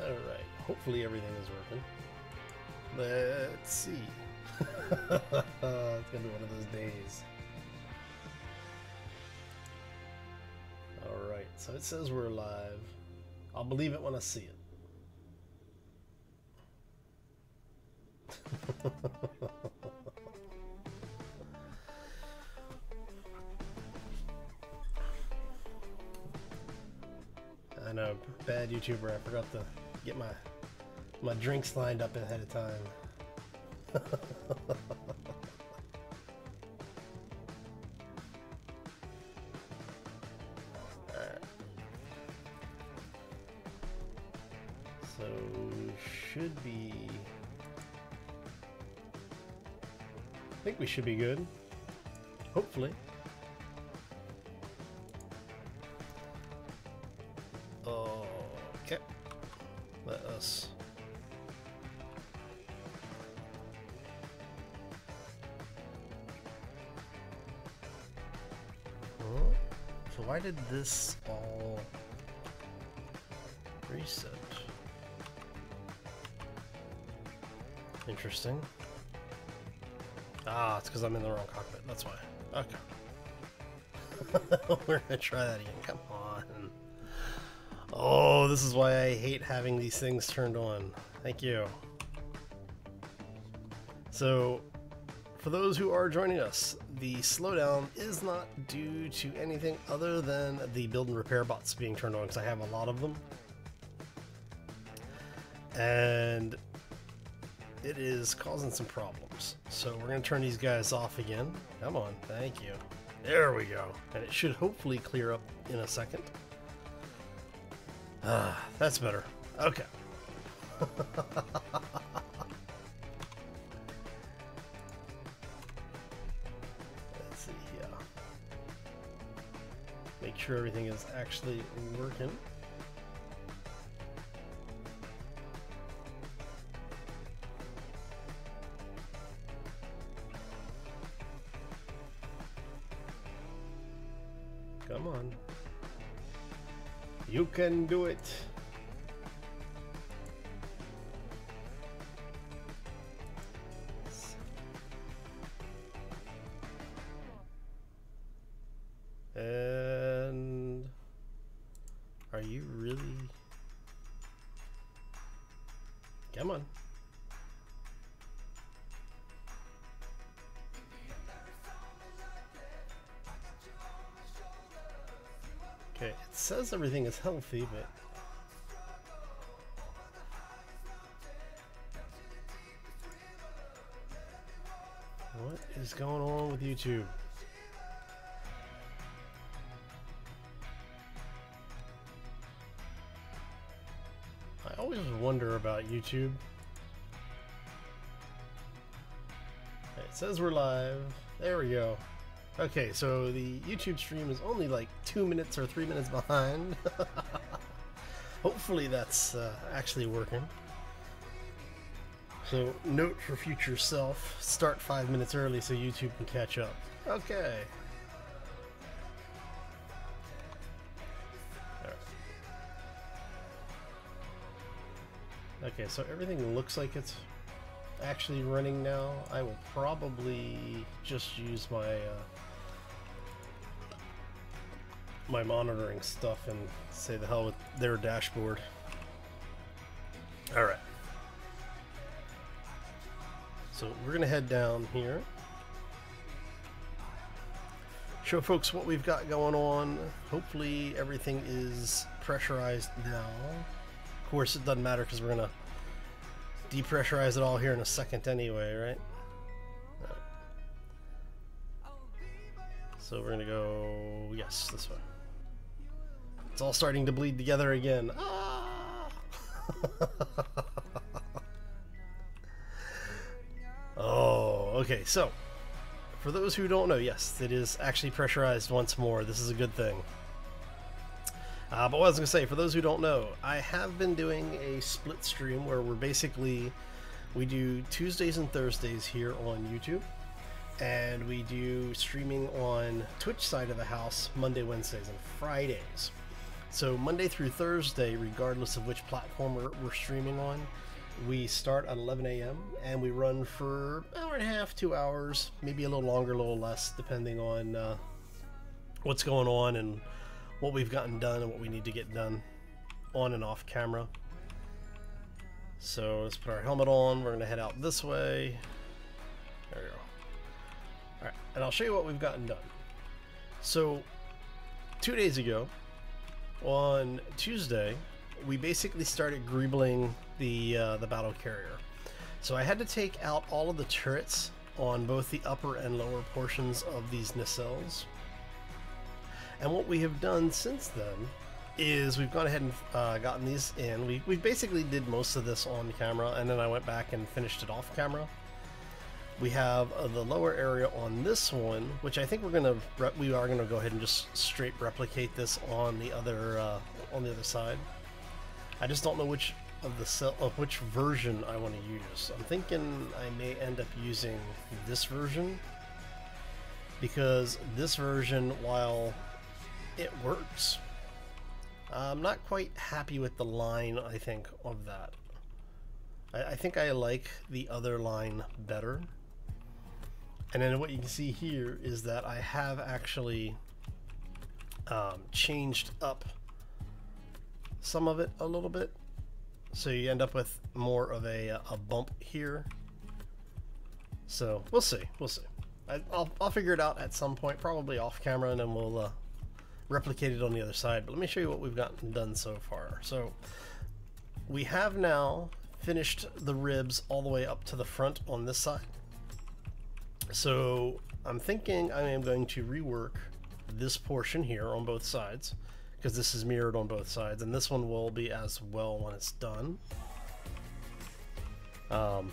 Alright, hopefully everything is working. Let's see. It's gonna be one of those days. Alright, so it says we're live. I'll believe it when I see it. I know, bad YouTuber, I forgot to get my drinks lined up ahead of time. Alright. So, should be... I think we should be good. Hopefully. Okay. Let us... So why did this all reset? Interesting. Ah, it's because I'm in the wrong cockpit. That's why. Okay. We're gonna try that again. Come on. Oh, this is why I hate having these things turned on. Thank you. So, for those who are joining us, the slowdown is not due to anything other than the build and repair bots being turned on, because I have a lot of them. And it is causing some problems. So we're going to turn these guys off again. Come on, thank you. There we go. And it should hopefully clear up in a second. That's better. Okay. Let's see here. Make sure everything is actually working. Come on. You can do it. And are you really? Come on. Okay, it says everything is healthy, but what is going on with YouTube? I always wonder about YouTube. Okay, it says we're live. There we go. Okay, so the YouTube stream is only like 2 minutes or 3 minutes behind. Hopefully that's actually working. So note for future self, start 5 minutes early so YouTube can catch up. Okay. All right. Okay, so everything looks like it's actually running now. I will probably just use my my monitoring stuff and say the hell with their dashboard. Alright. So we're gonna head down here. Show folks what we've got going on. Hopefully everything is pressurized now. Of course it doesn't matter because we're gonna depressurize it all here in a second anyway, right? So we're gonna go, yes, this way. It's all starting to bleed together again. Ah! Oh, okay, so for those who don't know, yes, it is actually pressurized once more. This is a good thing. But what I was going to say, for those who don't know, I have been doing a split stream where we do Tuesdays and Thursdays here on YouTube, and we do streaming on Twitch side of the house Monday, Wednesdays, and Fridays. So Monday through Thursday, regardless of which platform we're streaming on, we start at 11 a.m. and we run for an hour and a half, 2 hours, maybe a little longer, a little less, depending on what's going on and what we've gotten done and what we need to get done on and off camera. So let's put our helmet on. We're going to head out this way. There we go. Alright, and I'll show you what we've gotten done. So 2 days ago, on Tuesday, we basically started greebling the battle carrier. So I had to take out all of the turrets on both the upper and lower portions of these nacelles. And what we have done since then is we've gone ahead and gotten these in. We basically did most of this on camera, and then I went back and finished it off camera. We have the lower area on this one, which I think we are gonna go ahead and just straight replicate this on the other side. I just don't know which version I want to use. I'm thinking I may end up using this version, because this version, while it works, I'm not quite happy with the line, I think, of that. I think I like the other line better. And then what you can see here is that I have actually changed up some of it a little bit. So you end up with more of a bump here. So we'll see. I'll figure it out at some point, probably off camera, and then we'll replicate it on the other side. But let me show you what we've gotten done so far. So we have now finished the ribs all the way up to the front on this side. So I'm thinking I am going to rework this portion here on both sides, because this is mirrored on both sides, and this one will be as well when it's done. But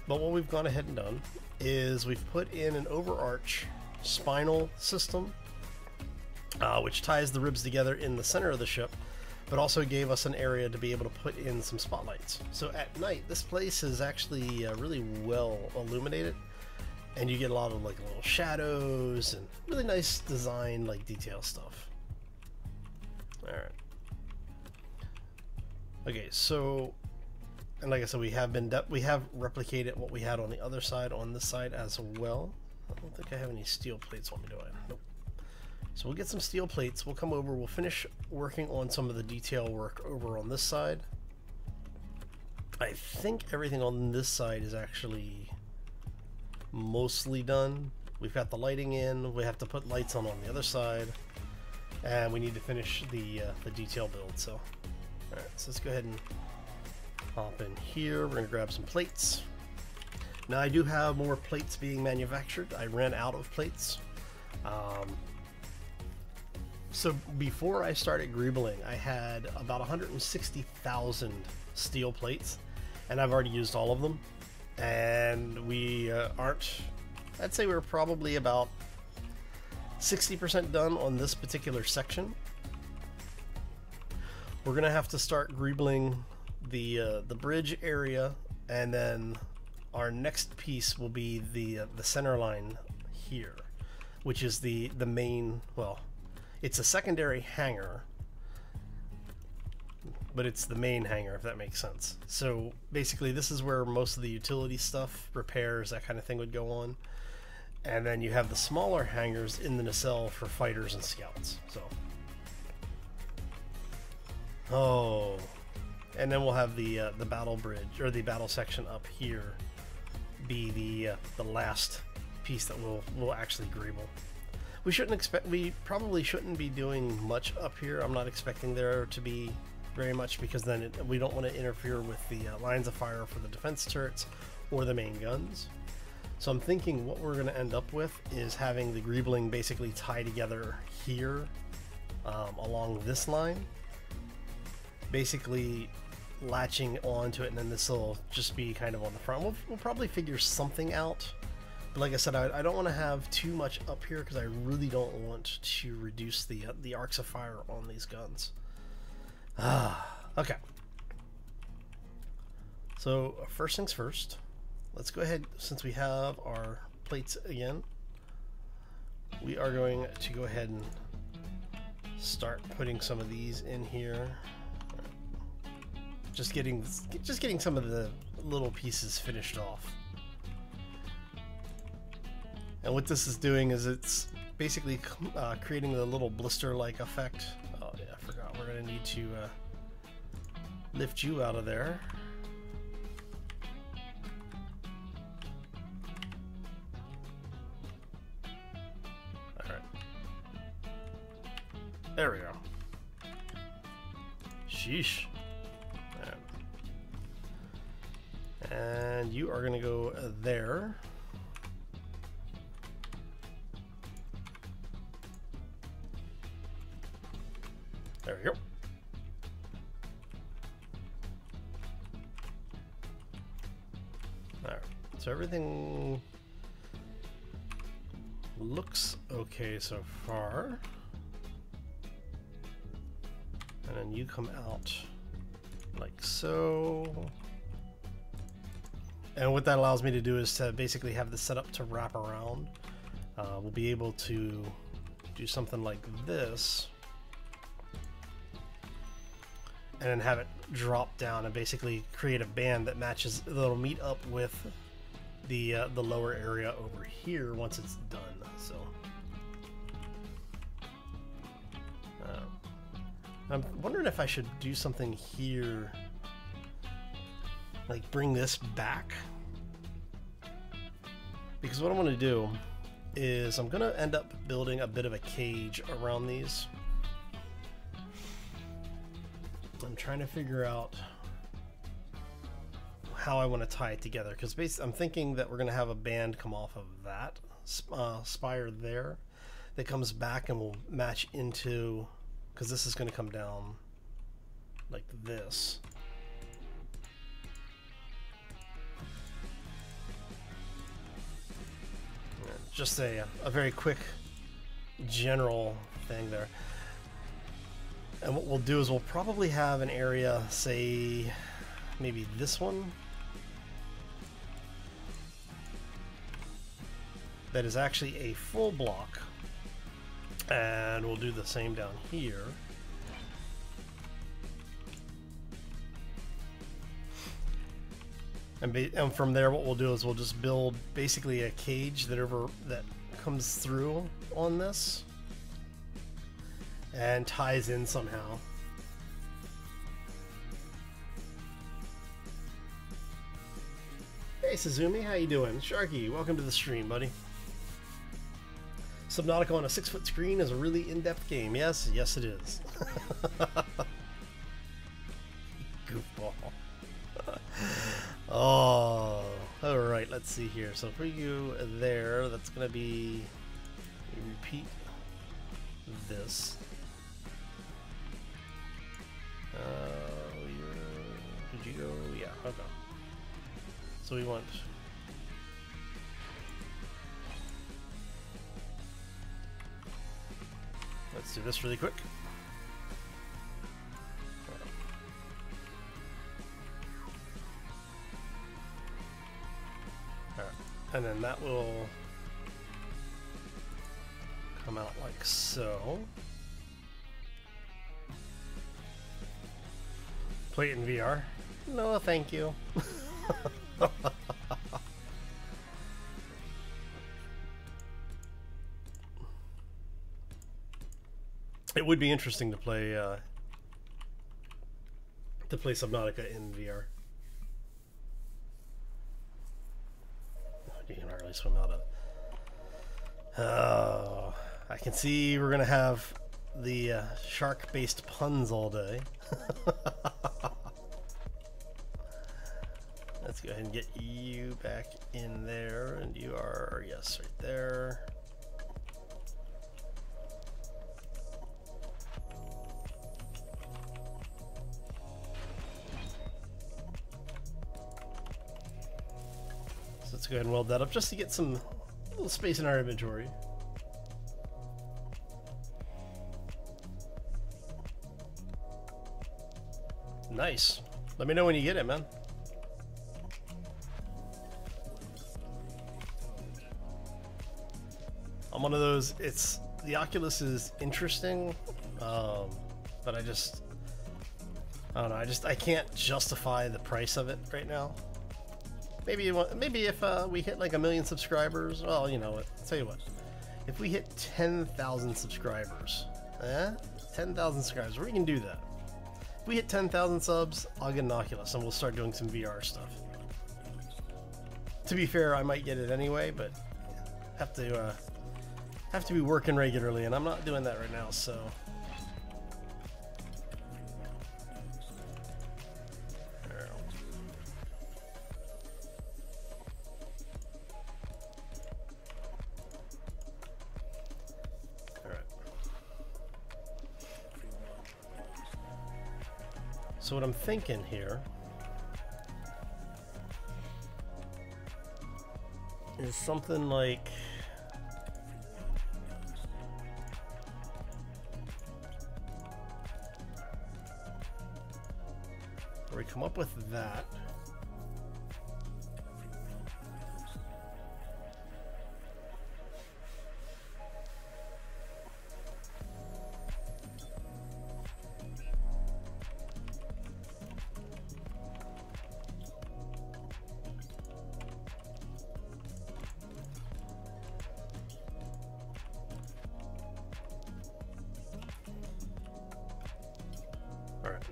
what we've gone ahead and done is we've put in an overarch spinal system, which ties the ribs together in the center of the ship, but also gave us an area to be able to put in some spotlights. So at night, this place is actually really well illuminated, and you get a lot of like little shadows and really nice design, like detail stuff. All right. Okay, so, and like I said, we have replicated what we had on the other side on this side as well. I don't think I have any steel plates on me, do I? Nope. So we'll get some steel plates. We'll come over. We'll finish working on some of the detail work over on this side. I think everything on this side is actually mostly done. We've got the lighting in. We have to put lights on the other side, and we need to finish the detail build. So, all right. So let's go ahead and hop in here. We're gonna grab some plates. Now I do have more plates being manufactured. I ran out of plates. So before I started greebling, I had about 160,000 steel plates, and I've already used all of them. And we I'd say we're probably about 60% done on this particular section. We're gonna have to start greebling the bridge area, and then our next piece will be the center line here, which is the main, well, it's a secondary hangar, but it's the main hangar, if that makes sense. So basically this is where most of the utility stuff, repairs, that kind of thing would go on. And then you have the smaller hangars in the nacelle for fighters and scouts. So, oh, and then we'll have the battle bridge, or the battle section up here, be the last piece that we'll actually greeble. We probably shouldn't be doing much up here. I'm not expecting there to be very much, because then we don't want to interfere with the lines of fire for the defense turrets or the main guns. So I'm thinking what we're going to end up with is having the greebling basically tie together here along this line, basically latching onto it, and then this will just be kind of on the front. We'll probably figure something out. But like I said, I don't want to have too much up here, because I really don't want to reduce the arcs of fire on these guns. Okay. So first things first, let's go ahead, since we have our plates again, we are going to go ahead and start putting some of these in here. Just getting some of the little pieces finished off. And what this is doing is it's basically creating a little blister-like effect. Oh yeah, I forgot. We're gonna need to lift you out of there. All right. There we go. Sheesh. And you are going to go there. There we go. All right. So everything looks okay so far. And then you come out like so. And what that allows me to do is to basically have the setup to wrap around. We'll be able to do something like this. And then have it drop down and basically create a band that matches, that'll meet up with the lower area over here once it's done. So I'm wondering if I should do something here, like bring this back, because what I want to do is I'm gonna end up building a bit of a cage around these. I'm trying to figure out how I want to tie it together, because basically I'm thinking that we're gonna have a band come off of that spire there that comes back and will match into, because this is going to come down like this. Just a very quick general thing there. And what we'll do is we'll probably have an area, say maybe this one, that is actually a full block, and we'll do the same down here. And from there, what we'll do is we'll just build basically a cage that comes through on this and ties in somehow. Hey Suzumi, how you doing? Sharky, welcome to the stream, buddy. Subnautica on a 6-foot screen is a really in-depth game. Yes, yes it is. Goofball. Oh, all right. Let's see here. So for you there, that's gonna be repeat this. Did you go? Yeah. Okay. So we want. Let's do this really quick. And then that will come out like so. Play it in VR? No, thank you. It would be interesting to play Subnautica in VR. You can hardly swim out of. Oh, I can see we're gonna have the shark-based puns all day. Let's go ahead and get you back in there, and you are, yes, right there. Let's go ahead and weld that up just to get some little space in our inventory. Nice. Let me know when you get it, man. I'm one of those, the Oculus is interesting, But I don't know. I can't justify the price of it right now. Maybe if we hit like 1 million subscribers, well, you know what? I'll tell you what. If we hit 10,000 subscribers, 10,000 subscribers, we can do that. If we hit 10,000 subs, I'll get an Oculus and we'll start doing some VR stuff. To be fair, I might get it anyway, but have to be working regularly, and I'm not doing that right now, so. So what I'm thinking here is something like where we come up with that.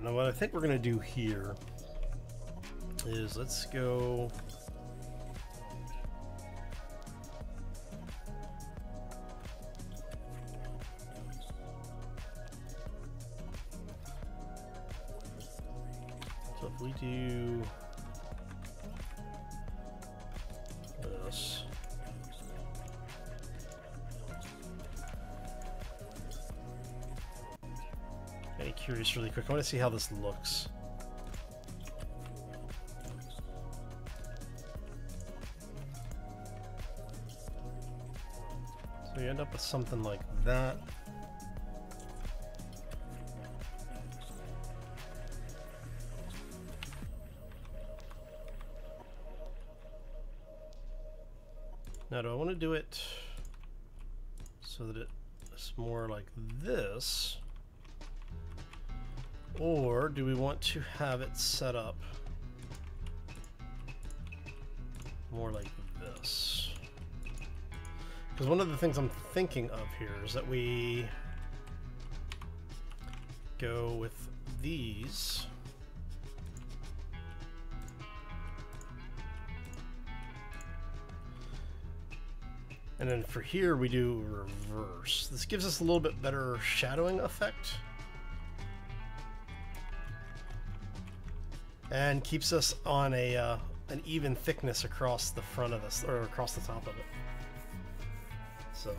Now what I think we're going to do here is let's go so if we do this, curious really quick. I want to see how this looks. So you end up with something like that. Now do I want to do it so that it's more like this? Or do we want to have it set up more like this? Because one of the things I'm thinking of here is that we go with these. And then for here we do reverse. This gives us a little bit better shadowing effect. And keeps us on an even thickness across the front of this, or across the top of it. So.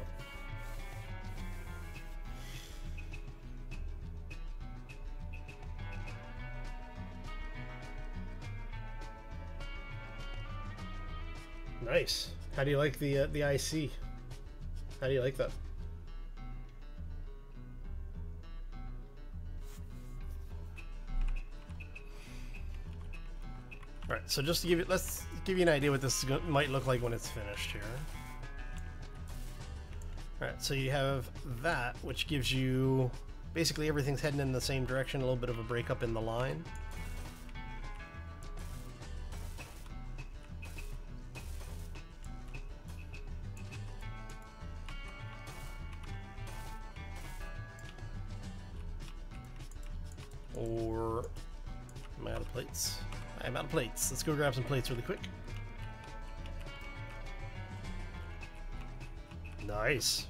Nice. How do you like the IC? How do you like that? Alright, so just to give it, let's give you an idea what this might look like when it's finished here. Alright, so you have that, which gives you basically everything's heading in the same direction, a little bit of a breakup in the line. Or am I out of plates? I'm out of plates. Let's go grab some plates really quick. Nice.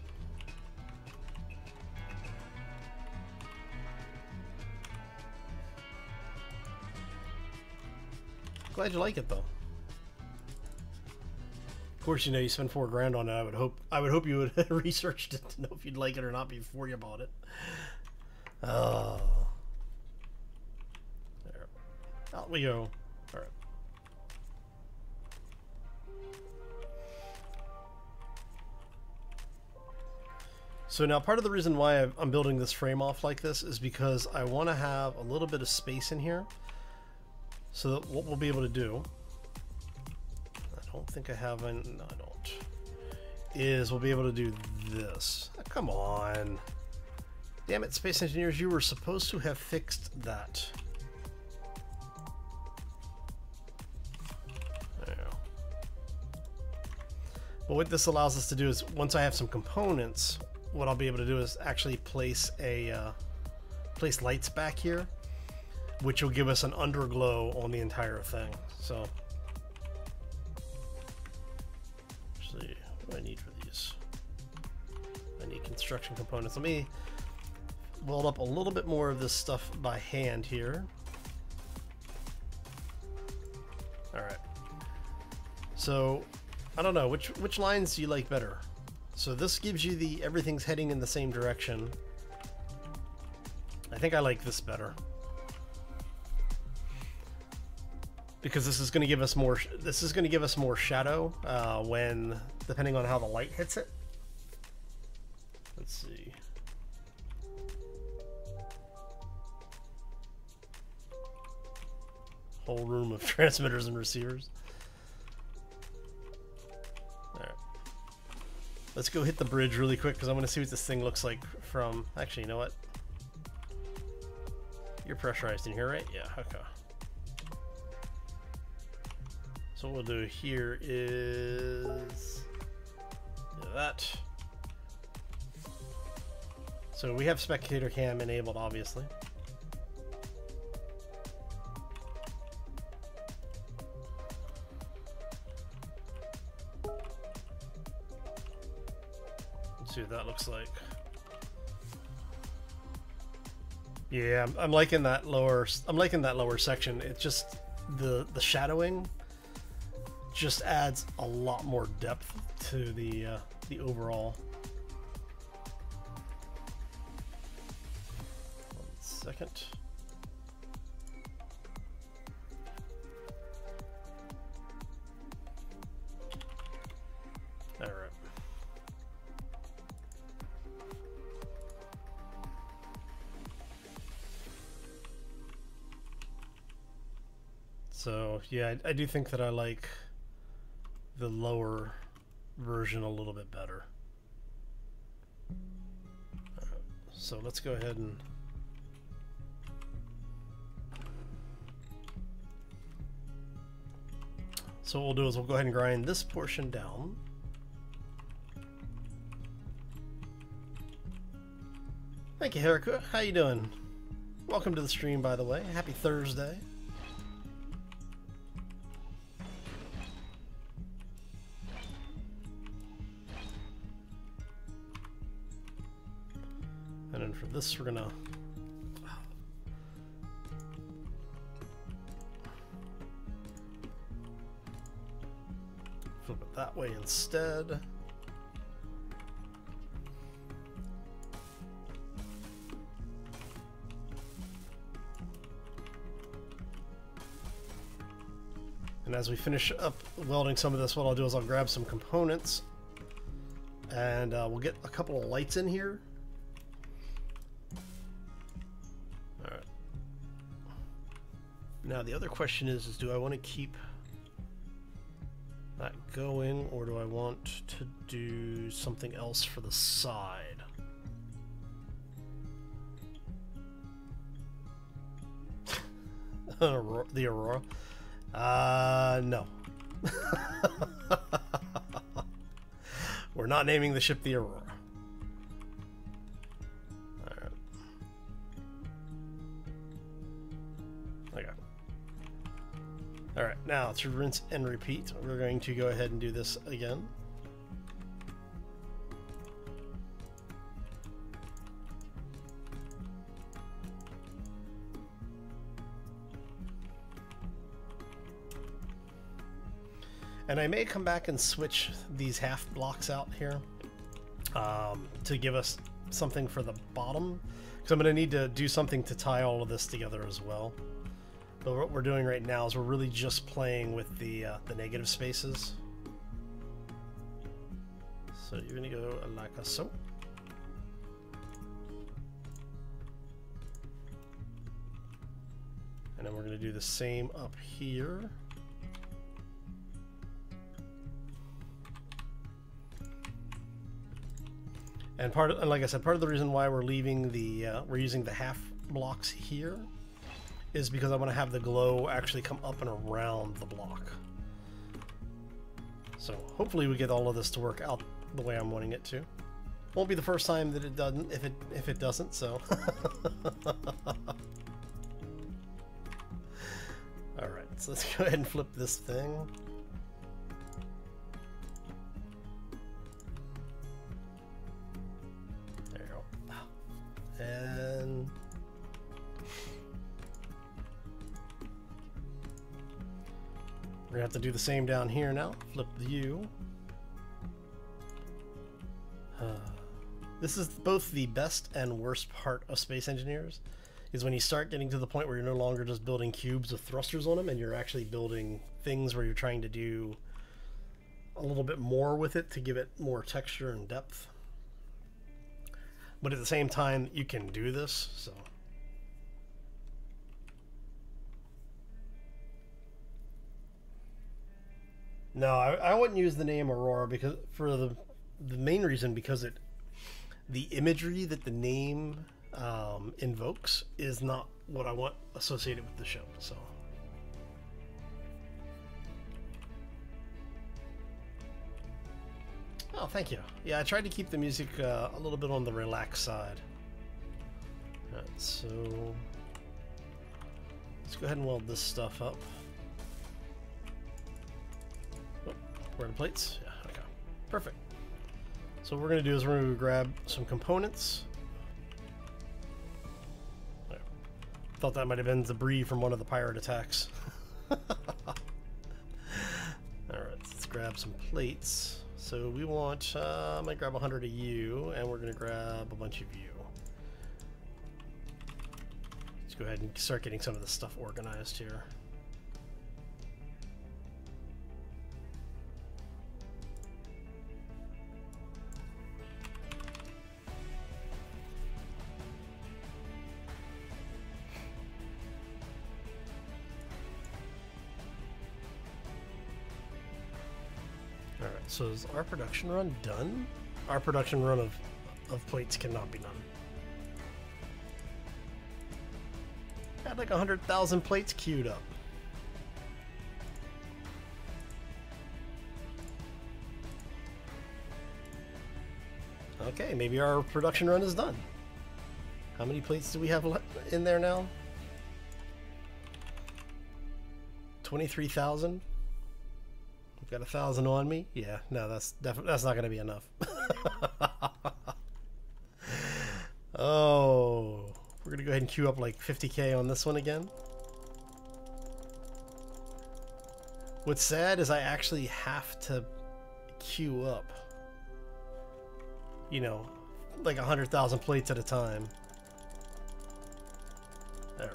Glad you like it though. Of course, you know you spend $4 grand on it. I would hope you would have researched it to know if you'd like it or not before you bought it. Oh. There. Out we go. All right. So now part of the reason why I'm building this frame off like this is because I want to have a little bit of space in here so that what we'll be able to do, I don't think I have no I don't, is we'll be able to do this. Oh, come on. Damn it, Space Engineers, you were supposed to have fixed that. There you go. But what this allows us to do is, once I have some components, what I'll be able to do is actually place place lights back here, which will give us an underglow on the entire thing. So, actually, what do I need for these? I need construction components. Let me weld up a little bit more of this stuff by hand here. All right. So, I don't know, which lines do you like better? So this gives you the everything's heading in the same direction. I think I like this better, because this is going to give us more. This is going to give us more shadow when, depending on how the light hits it. Let's see. Whole room of transmitters and receivers. All right. Let's go hit the bridge really quick, because I want to see what this thing looks like from. Actually, you know what? You're pressurized in here, right? Yeah. Okay. So what we'll do here is that. So we have spectator cam enabled, obviously. Let's see what that looks like. Yeah, I'm liking that lower. I'm liking that lower section. It just the shadowing just adds a lot more depth to the overall. 1 second. All right. So yeah, I do think that I like the lower version a little bit better. Right, so let's go ahead and so what we'll do is we'll go ahead and grind this portion down. Thank you, Herica. How you doing? Welcome to the stream, by the way. Happy Thursday. And then for this, we're gonna flip it that way instead. And as we finish up welding some of this, what I'll do is I'll grab some components, and we'll get a couple of lights in here. All right. Now the other question is do I want to keep that going, or do I want to do something else for the side? The Aurora? No. We're not naming the ship the Aurora. Alright. Okay. Alright, now to rinse and repeat, we're going to go ahead and do this again. And I may come back and switch these half blocks out here to give us something for the bottom, because I'm going to need to do something to tie all of this together as well. But what we're doing right now is we're really just playing with the negative spaces. So you're going to go like so. And then we're going to do the same up here. And like I said, part of the reason why we're leaving the we're using the half blocks here is because I want to have the glow actually come up and around the block. So hopefully we get all of this to work out the way I'm wanting it to. Won't be the first time that it doesn't, if it doesn't. So. All right, so let's go ahead and flip this thing. There you go. And we're gonna have to do the same down here now. Flip the U. This is both the best and worst part of Space Engineers, is when you start getting to the point where you're no longer just building cubes with thrusters on them, and you're actually building things where you're trying to do a little bit more with it to give it more texture and depth. But at the same time, you can do this, so. No, I wouldn't use the name Aurora because for the main reason because the imagery that the name invokes is not what I want associated with the show. So. Oh, thank you. Yeah, I tried to keep the music a little bit on the relaxed side. All right, so let's go ahead and weld this stuff up. Oh, where are the plates? Yeah, okay. Perfect. So what we're going to do is we're going to grab some components. There. Thought that might have been debris from one of the pirate attacks. Alright, let's grab some plates. So we want, I'm going to grab 100 of you, and we're going to grab a bunch of you. Let's go ahead and start getting some of this stuff organized here. So is our production run done? Our production run of plates cannot be done. I had like 100,000 plates queued up. Okay, maybe our production run is done. How many plates do we have in there now? 23,000? Got 1,000 on me? Yeah, no, that's not going to be enough. Oh, we're going to go ahead and queue up like 50K on this one again. What's sad is I actually have to queue up, you know, like 100,000 plates at a time. All right.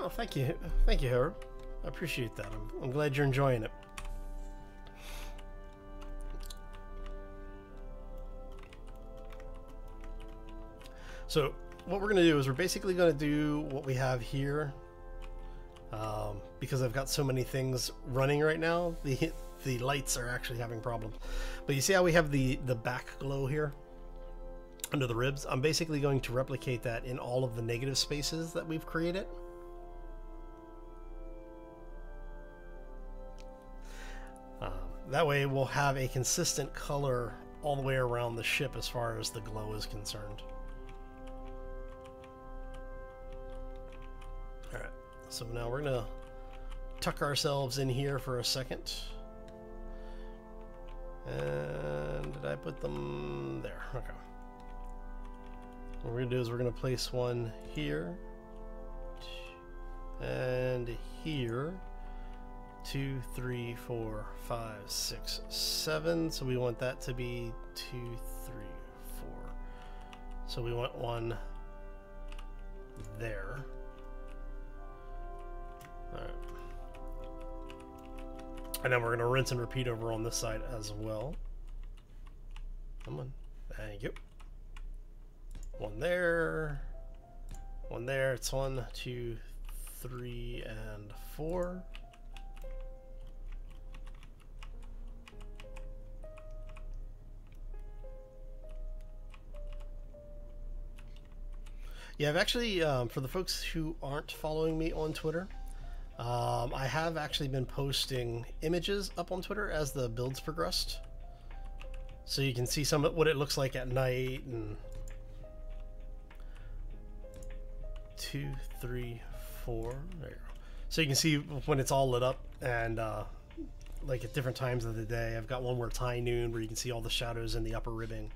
Oh, thank you, Harold. I appreciate that. I'm glad you're enjoying it. So what we're going to do is we're basically going to do what we have here, because I've got so many things running right now. The lights are actually having problems. But you see how we have the back glow here under the ribs? I'm basically going to replicate that in all of the negative spaces that we've created. That way we'll have a consistent color all the way around the ship as far as the glow is concerned. Alright, so now we're going to tuck ourselves in here for a second. And did I put them there? Okay. What we're going to do is we're going to place one here and here. 2, 3, 4, 5, 6, 7. So we want that to be 2, 3, 4. So we want one there. All right. And then we're going to rinse and repeat over on this side as well. Come on. Thank you. One there. One there. It's 1, 2, 3, and 4. Yeah, I've actually, for the folks who aren't following me on Twitter, I have actually been posting images up on Twitter as the builds progressed. So you can see some of what it looks like at night, and 2, 3, 4. There you go. So you can see when it's all lit up, and like at different times of the day. I've got one where it's high noon, where you can see all the shadows in the upper ribbing.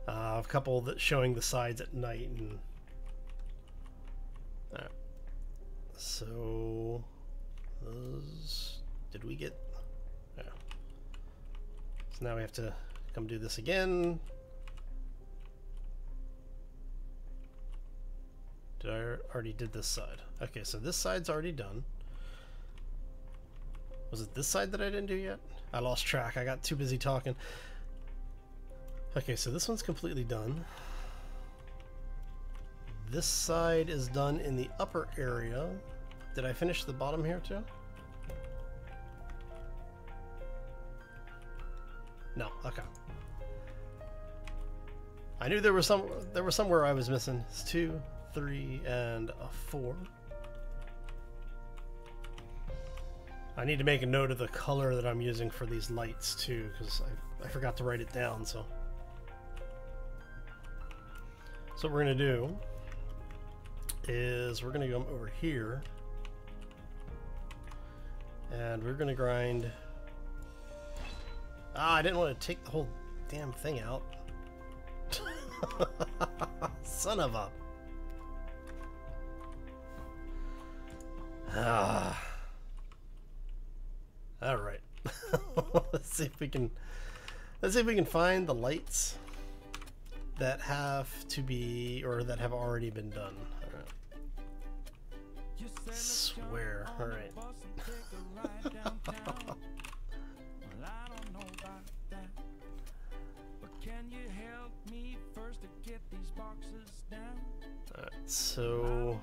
A couple that showing the sides at night, and so those, did we get? Yeah. So now we have to come do this again. I already did this side. Okay, so this side's already done. Was it this side that I didn't do yet? I lost track. I got too busy talking. Okay, so this one's completely done. This side is done in the upper area. Did I finish the bottom here too? No, okay. I knew there was somewhere I was missing. It's 2, 3, and a 4. I need to make a note of the color that I'm using for these lights too, because I forgot to write it down. So what we're gonna do is we're gonna come over here and we're gonna grind. I didn't want to take the whole damn thing out. Son of a. All right. Let's see if we can find the lights that have to be, or that have already been done. All right. Swear. All right. Alright, so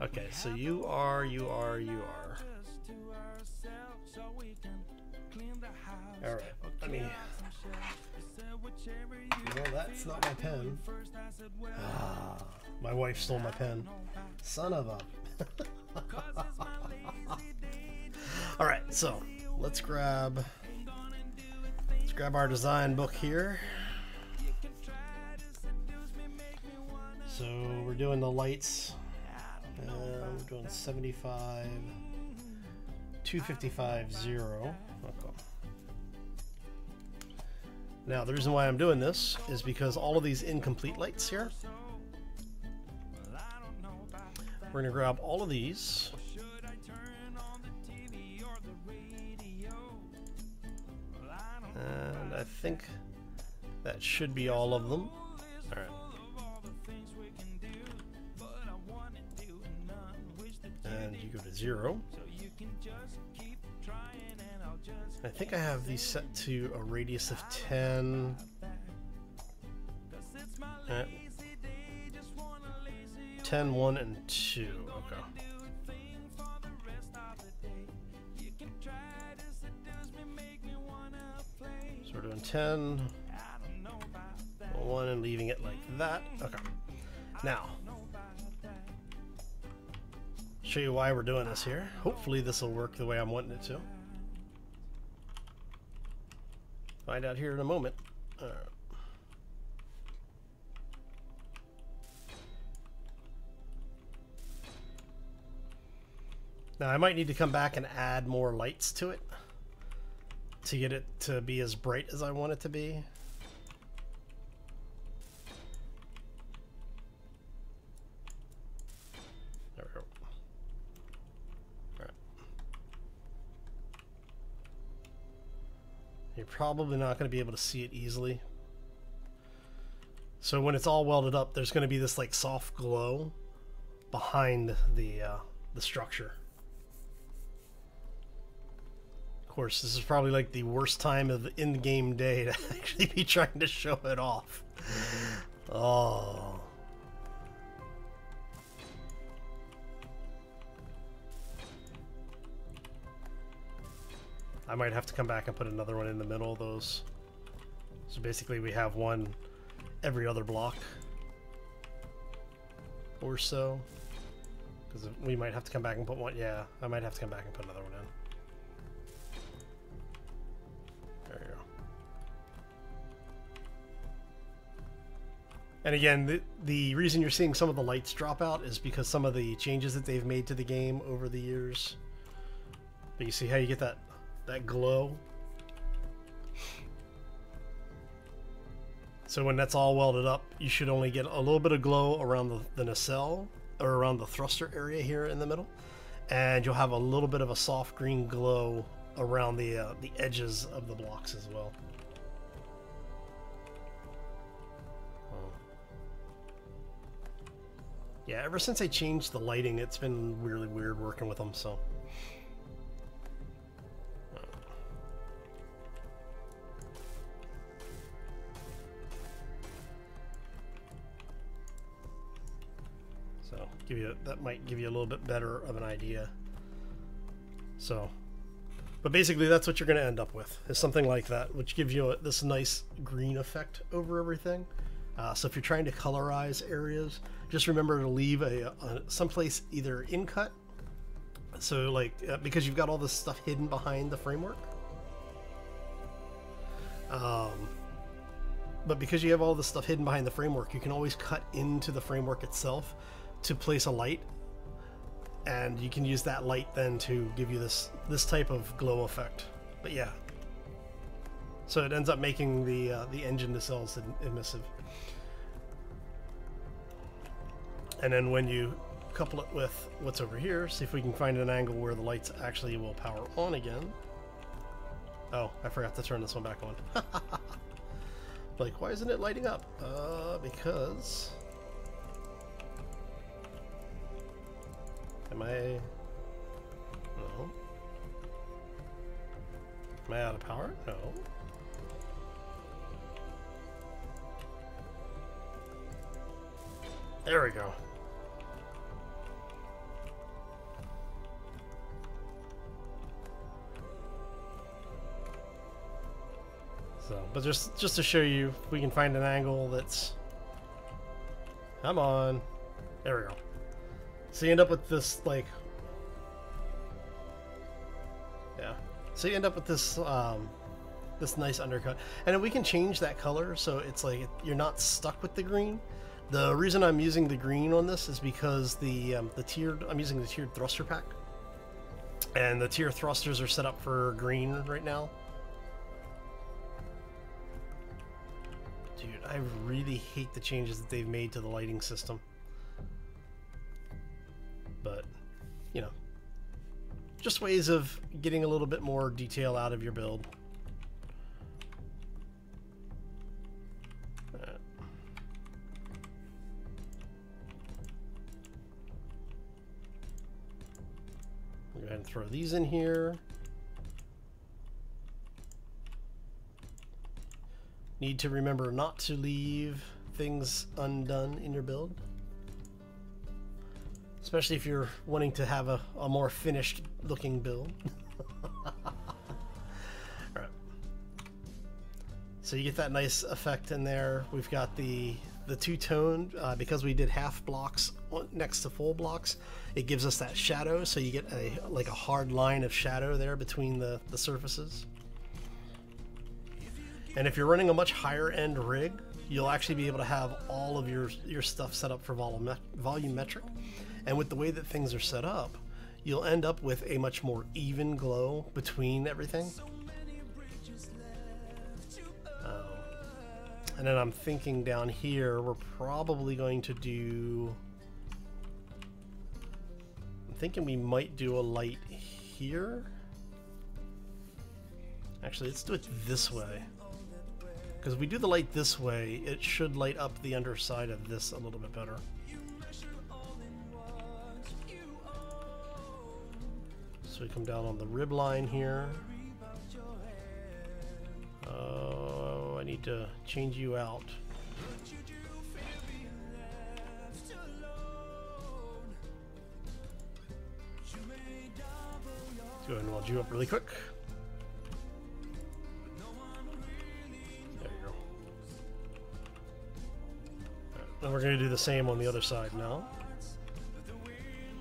okay, so you are. Alright, let me. No, that's not my pen. My wife stole my pen. Son of a. Alright, so let's grab our design book here. So we're doing the lights. We're doing 75, 255, 0. Okay. Now the reason why I'm doing this is because all of these incomplete lights here, we're going to grab all of these. And I think that should be all of them. All right. And you go to 0. I think I have these set to a radius of 10. 10, 1, and 2. Okay. So we're doing 10, 1, and leaving it like that. Okay. Now, show you why we're doing this here. Hopefully this will work the way I'm wanting it to. Find out here in a moment. Now I might need to come back and add more lights to it to get it to be as bright as I want it to be. There we go. All right. You're probably not going to be able to see it easily. So when it's all welded up, there's going to be this like soft glow behind the structure. course, this is probably like the worst time of the in-game day to actually be trying to show it off. Oh. I might have to come back and put another one in the middle of those. So basically we have one every other block or so. Because we might have to come back and put one. Yeah, I might have to come back and put another one in. There you go. And again, the reason you're seeing some of the lights drop out is because some of the changes that they've made to the game over the years. But you see how you get that glow? So when that's all welded up, you should only get a little bit of glow around the nacelle, or around the thruster area here in the middle, and you'll have a little bit of a soft green glow around the edges of the blocks as well. Yeah, ever since I changed the lighting, it's been really weird working with them, so. That might give you a little bit better of an idea. So, but basically that's what you're going to end up with, is something like that, which gives you this nice green effect over everything. So if you're trying to colorize areas, just remember to leave someplace either in cut, so like because you've got all this stuff hidden behind the framework. But because you have all this stuff hidden behind the framework, you can always cut into the framework itself to place a light, and you can use that light then to give you this type of glow effect. But yeah, so it ends up making the engine nacelles emissive. And then when you couple it with what's over here, see if we can find an angle where the lights actually will power on again. Oh, I forgot to turn this one back on. Like, why isn't it lighting up? Because... Am I... No. Am I out of power? No. There we go. So, but just to show you, we can find an angle that's... Come on. There we go. So you end up with this, like... Yeah. So you end up with this, this nice undercut. And then we can change that color, so it's like you're not stuck with the green. The reason I'm using the green on this is because I'm using the tiered thruster pack. And the tier thrusters are set up for green right now. Dude, I really hate the changes that they've made to the lighting system. But, you know, just ways of getting a little bit more detail out of your build. Go ahead and throw these in here. Need to remember not to leave things undone in your build, especially if you're wanting to have a more finished looking build. Alright. So you get that nice effect in there. We've got the two-tone, because we did half blocks next to full blocks, it gives us that shadow, so you get like a hard line of shadow there between the surfaces. And if you're running a much higher end rig, you'll actually be able to have all of your stuff set up for volumetric. And with the way that things are set up, you'll end up with a much more even glow between everything. And then I'm thinking down here, we're probably going to do... I'm thinking we might do a light here. Actually, let's do it this way. Because if we do the light this way, it should light up the underside of this a little bit better. So we come down on the rib line here. Oh, I need to change you out. Let's go ahead and weld you up really quick. There you go. Right, then we're going to do the same on the other side now.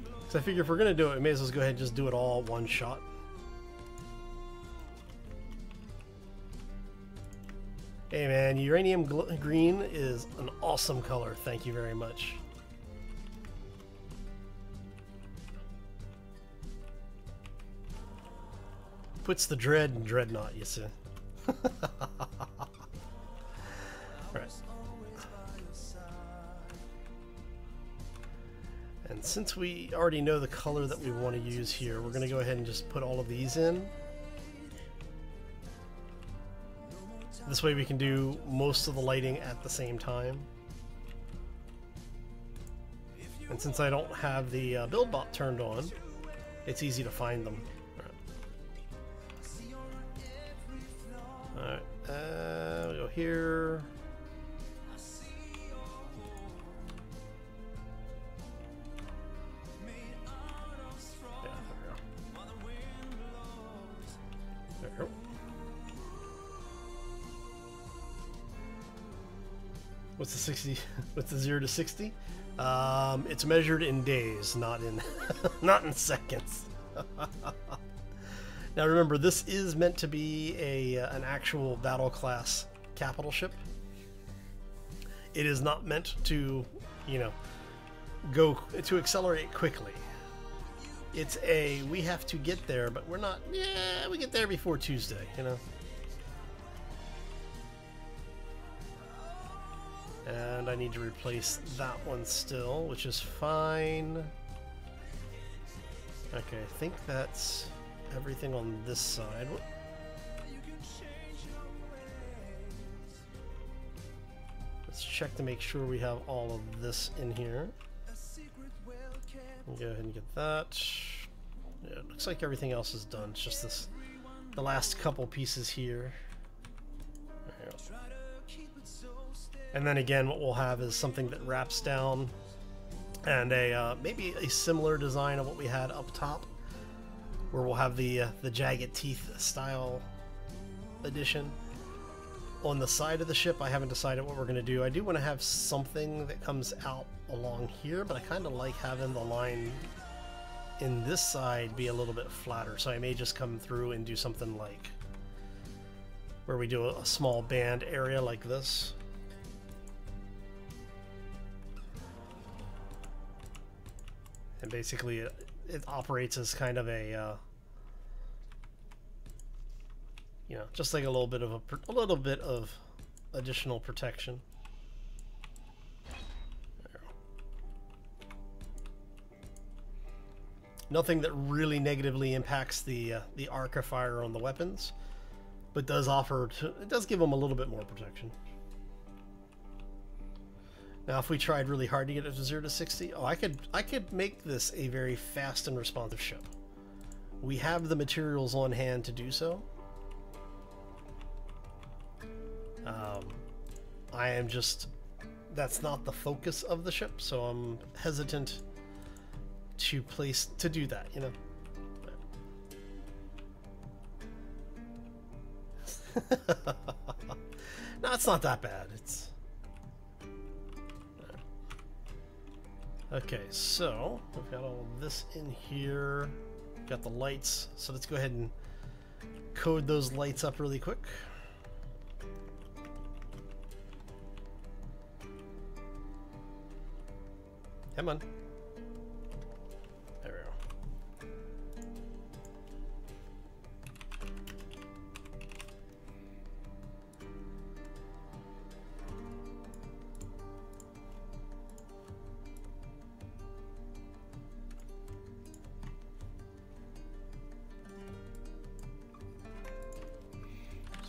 Because I figure if we're going to do it, we may as well go ahead and just do it all one shot. Hey man, uranium green is an awesome color. Thank you very much. Puts the dread in dreadnought, you see. Alright. And since we already know the color that we want to use here, we're going to go ahead and just put all of these in. This way we can do most of the lighting at the same time. And since I don't have the build bot turned on, it's easy to find them. Alright, we'll go here. Yeah, there we go. What's the 60? What's the 0 to 60? It's measured in days, not in not in seconds. Now remember, this is meant to be an actual battle class capital ship. It is not meant to, you know, go to accelerate quickly. It's we have to get there, but we're not. Yeah, we get there before Tuesday, you know. And I need to replace that one still, which is fine. Okay, I think that's everything on this side. Let's check to make sure we have all of this in here. Go ahead and get that. Yeah, it looks like everything else is done. It's just the last couple pieces here. There you go. And then again, what we'll have is something that wraps down, and maybe a similar design of what we had up top, where we'll have the jagged teeth style addition. On the side of the ship, I haven't decided what we're going to do. I do want to have something that comes out along here, but I kind of like having the line in this side be a little bit flatter, so I may just come through and do something like where we do a small band area like this. And basically it operates as kind of a you know, just like a little bit of additional protection. There. Nothing that really negatively impacts the arc of fire on the weapons, but does it does give them a little bit more protection. Now, if we tried really hard to get it to 0 to 60, I could make this a very fast and responsive ship. We have the materials on hand to do so. I am just, that's not the focus of the ship, so I'm hesitant to do that, you know. No, it's not that bad. It's okay, so we've got all this in here. Got the lights, so let's go ahead and code those lights up really quick. Come on. There we go.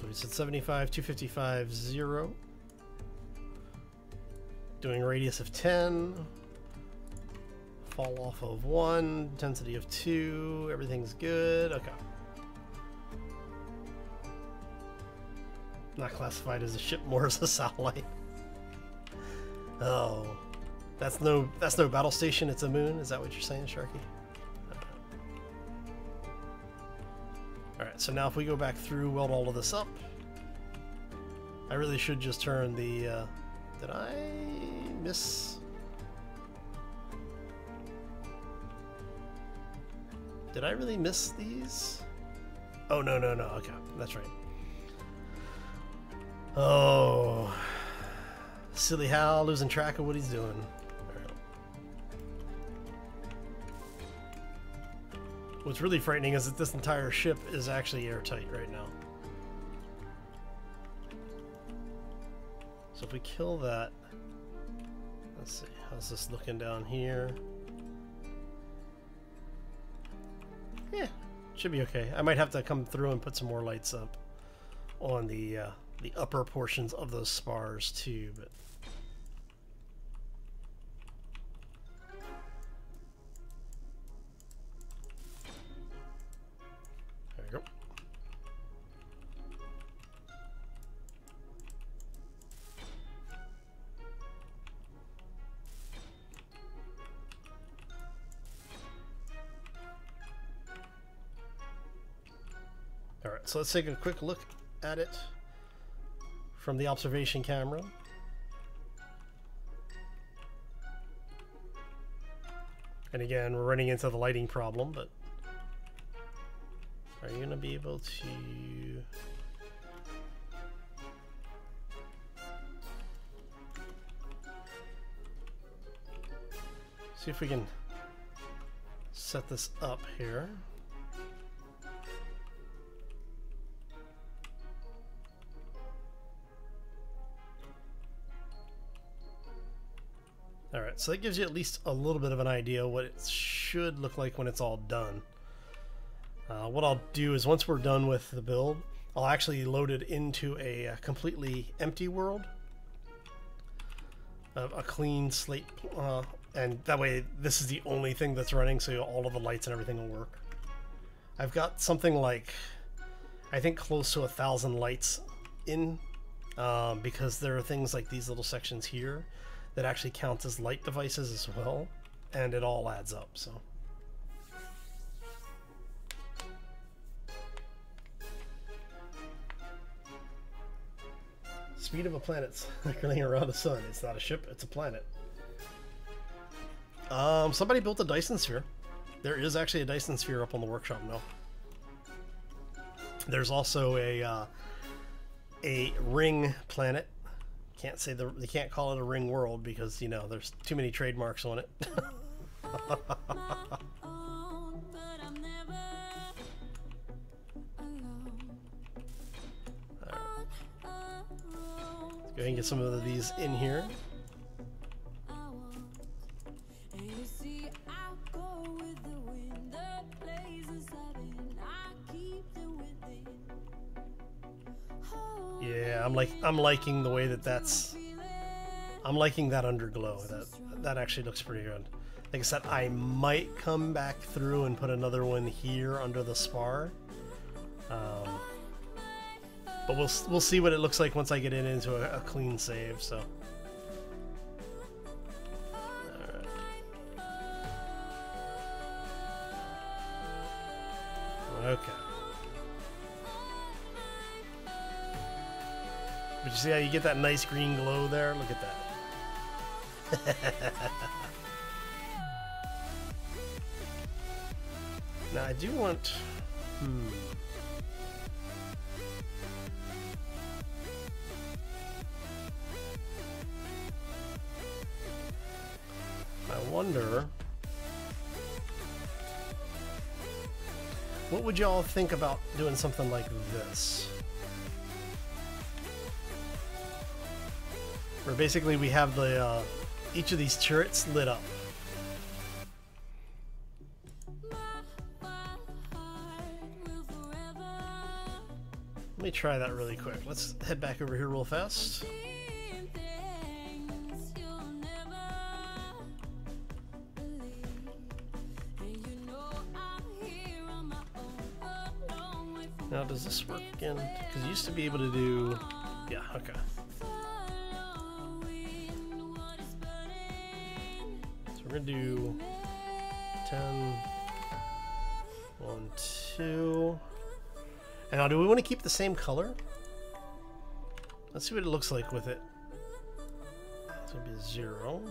So we said 75, 255, 0. Doing a radius of 10. Fall off of 1, intensity of 2, everything's good. Okay. Not classified as a ship, more as a satellite. Oh, that's no battle station. It's a moon. Is that what you're saying, Sharky? All right. So now if we go back through, weld all of this up. I really should just turn the. Did I miss? Did I really miss these? Oh, no. Okay, that's right. Oh. Silly Hal, losing track of what he's doing. All right. What's really frightening is that this entire ship is actually airtight right now. So if we kill that, let's see, how's this looking down here? Yeah, should be okay. I might have to come through and put some more lights up on the upper portions of those spars too, but there we go. All right, so let's take a quick look at it from the observation camera. And again, we're running into the lighting problem, but are you going to be able to... see if we can set this up here. Alright, so that gives you at least a little bit of an idea what it should look like when it's all done. What I'll do is once we're done with the build, I'll actually load it into a completely empty world. A clean slate, and that way this is the only thing that's running, so all of the lights and everything will work. I've got something like, I think close to 1,000 lights in, because there are things like these little sections here that actually count as light devices as well, and it all adds up. So speed of a planet circling around the sun. It's not a ship, it's a planet. Somebody built a Dyson sphere. There is actually a Dyson sphere up on the workshop now. There's also a ring planet. Can't say they can't call it a ring world because, you know, there's too many trademarks on it. Right. Let's go ahead and get some of these in here. Yeah, I'm liking the way I'm liking that underglow. That actually looks pretty good. Like I said, I might come back through and put another one here under the spar. But we'll see what it looks like once I get it into a clean save. So. Okay. But you see how you get that nice green glow there? Look at that. Now I do want... I wonder... what would y'all think about doing something like this? Where basically we have the each of these turrets lit up. Let me try that really quick. Let's head back over here real fast. Now does this work again? Because you used to be able to do... Yeah, okay. So we're gonna do 10, 1, 2. And now, do we want to keep the same color? Let's see what it looks like with it. It's gonna be 0.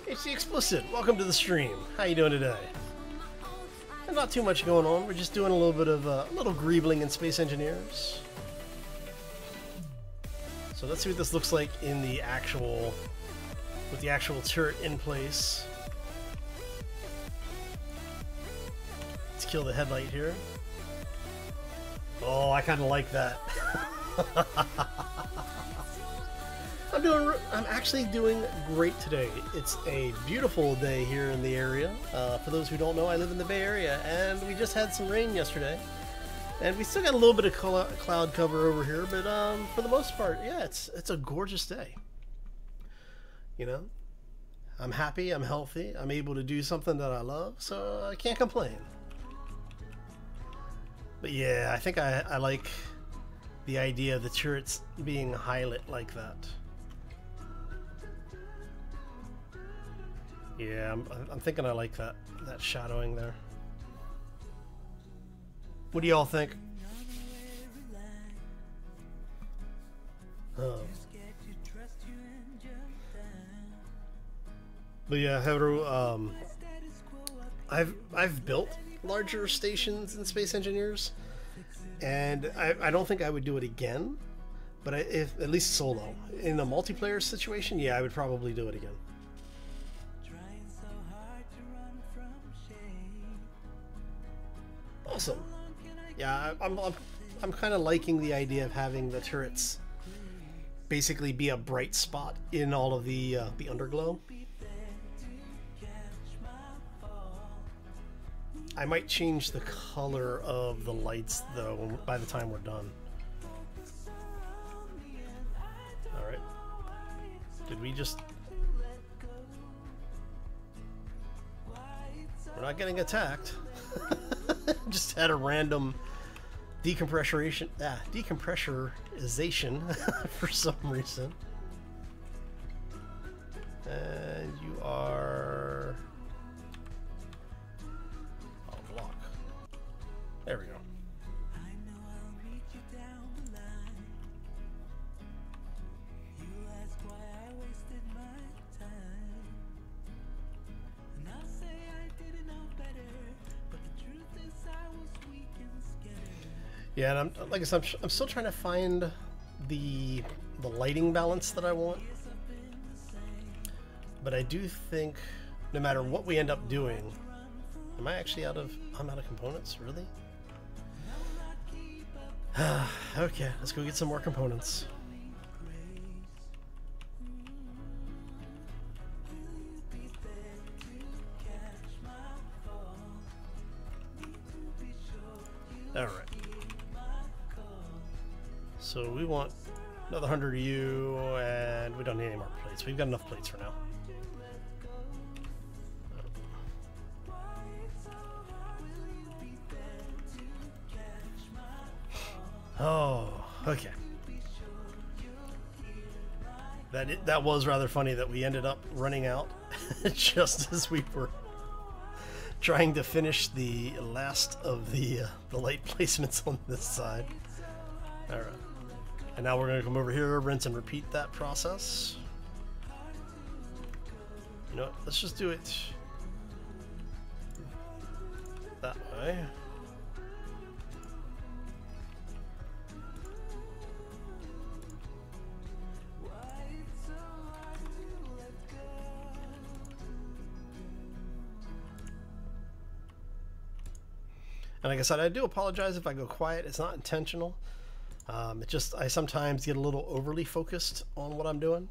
HC Explicit, welcome to the stream. How you doing today? And not too much going on. We're just doing a little bit of a little Greebling in Space Engineers. So let's see what this looks like in the actual, with the actual turret in place. Let's kill the headlight here. Oh, I kind of like that. I'm actually doing great today. It's a beautiful day here in the area. For those who don't know, I live in the Bay Area, and we just had some rain yesterday. And we still got a little bit of cloud cover over here, but for the most part, yeah, it's a gorgeous day. You know, I'm happy, I'm healthy, I'm able to do something that I love, so I can't complain. But yeah, I think I like the idea of the turrets being highlit like that. Yeah, I'm thinking I like that shadowing there. What do y'all think? Oh. But yeah, Haru, I've built larger stations in Space Engineers, and I don't think I would do it again. But if at least solo in a multiplayer situation, yeah, I would probably do it again. Awesome. Yeah, I'm kind of liking the idea of having the turrets basically be a bright spot in all of the underglow. I might change the color of the lights though by the time we're done. All right. Did we just? We're not getting attacked. Just had a random decompressurization for some reason. And you are... oh, block. There we go. Yeah, and like I said, I'm still trying to find the lighting balance that I want. But I do think no matter what we end up doing, am I actually I'm out of components, really? Okay, let's go get some more components. All right. So we want another 100 of you, and we don't need any more plates. We've got enough plates for now. Oh, okay. That was rather funny that we ended up running out just as we were trying to finish the last of the light placements on this side. All right. And now we're going to come over here, rinse and repeat that process. You know what? Let's just do it that way. And like I said, I do apologize if I go quiet. It's not intentional. It just, I sometimes get a little overly focused on what I'm doing.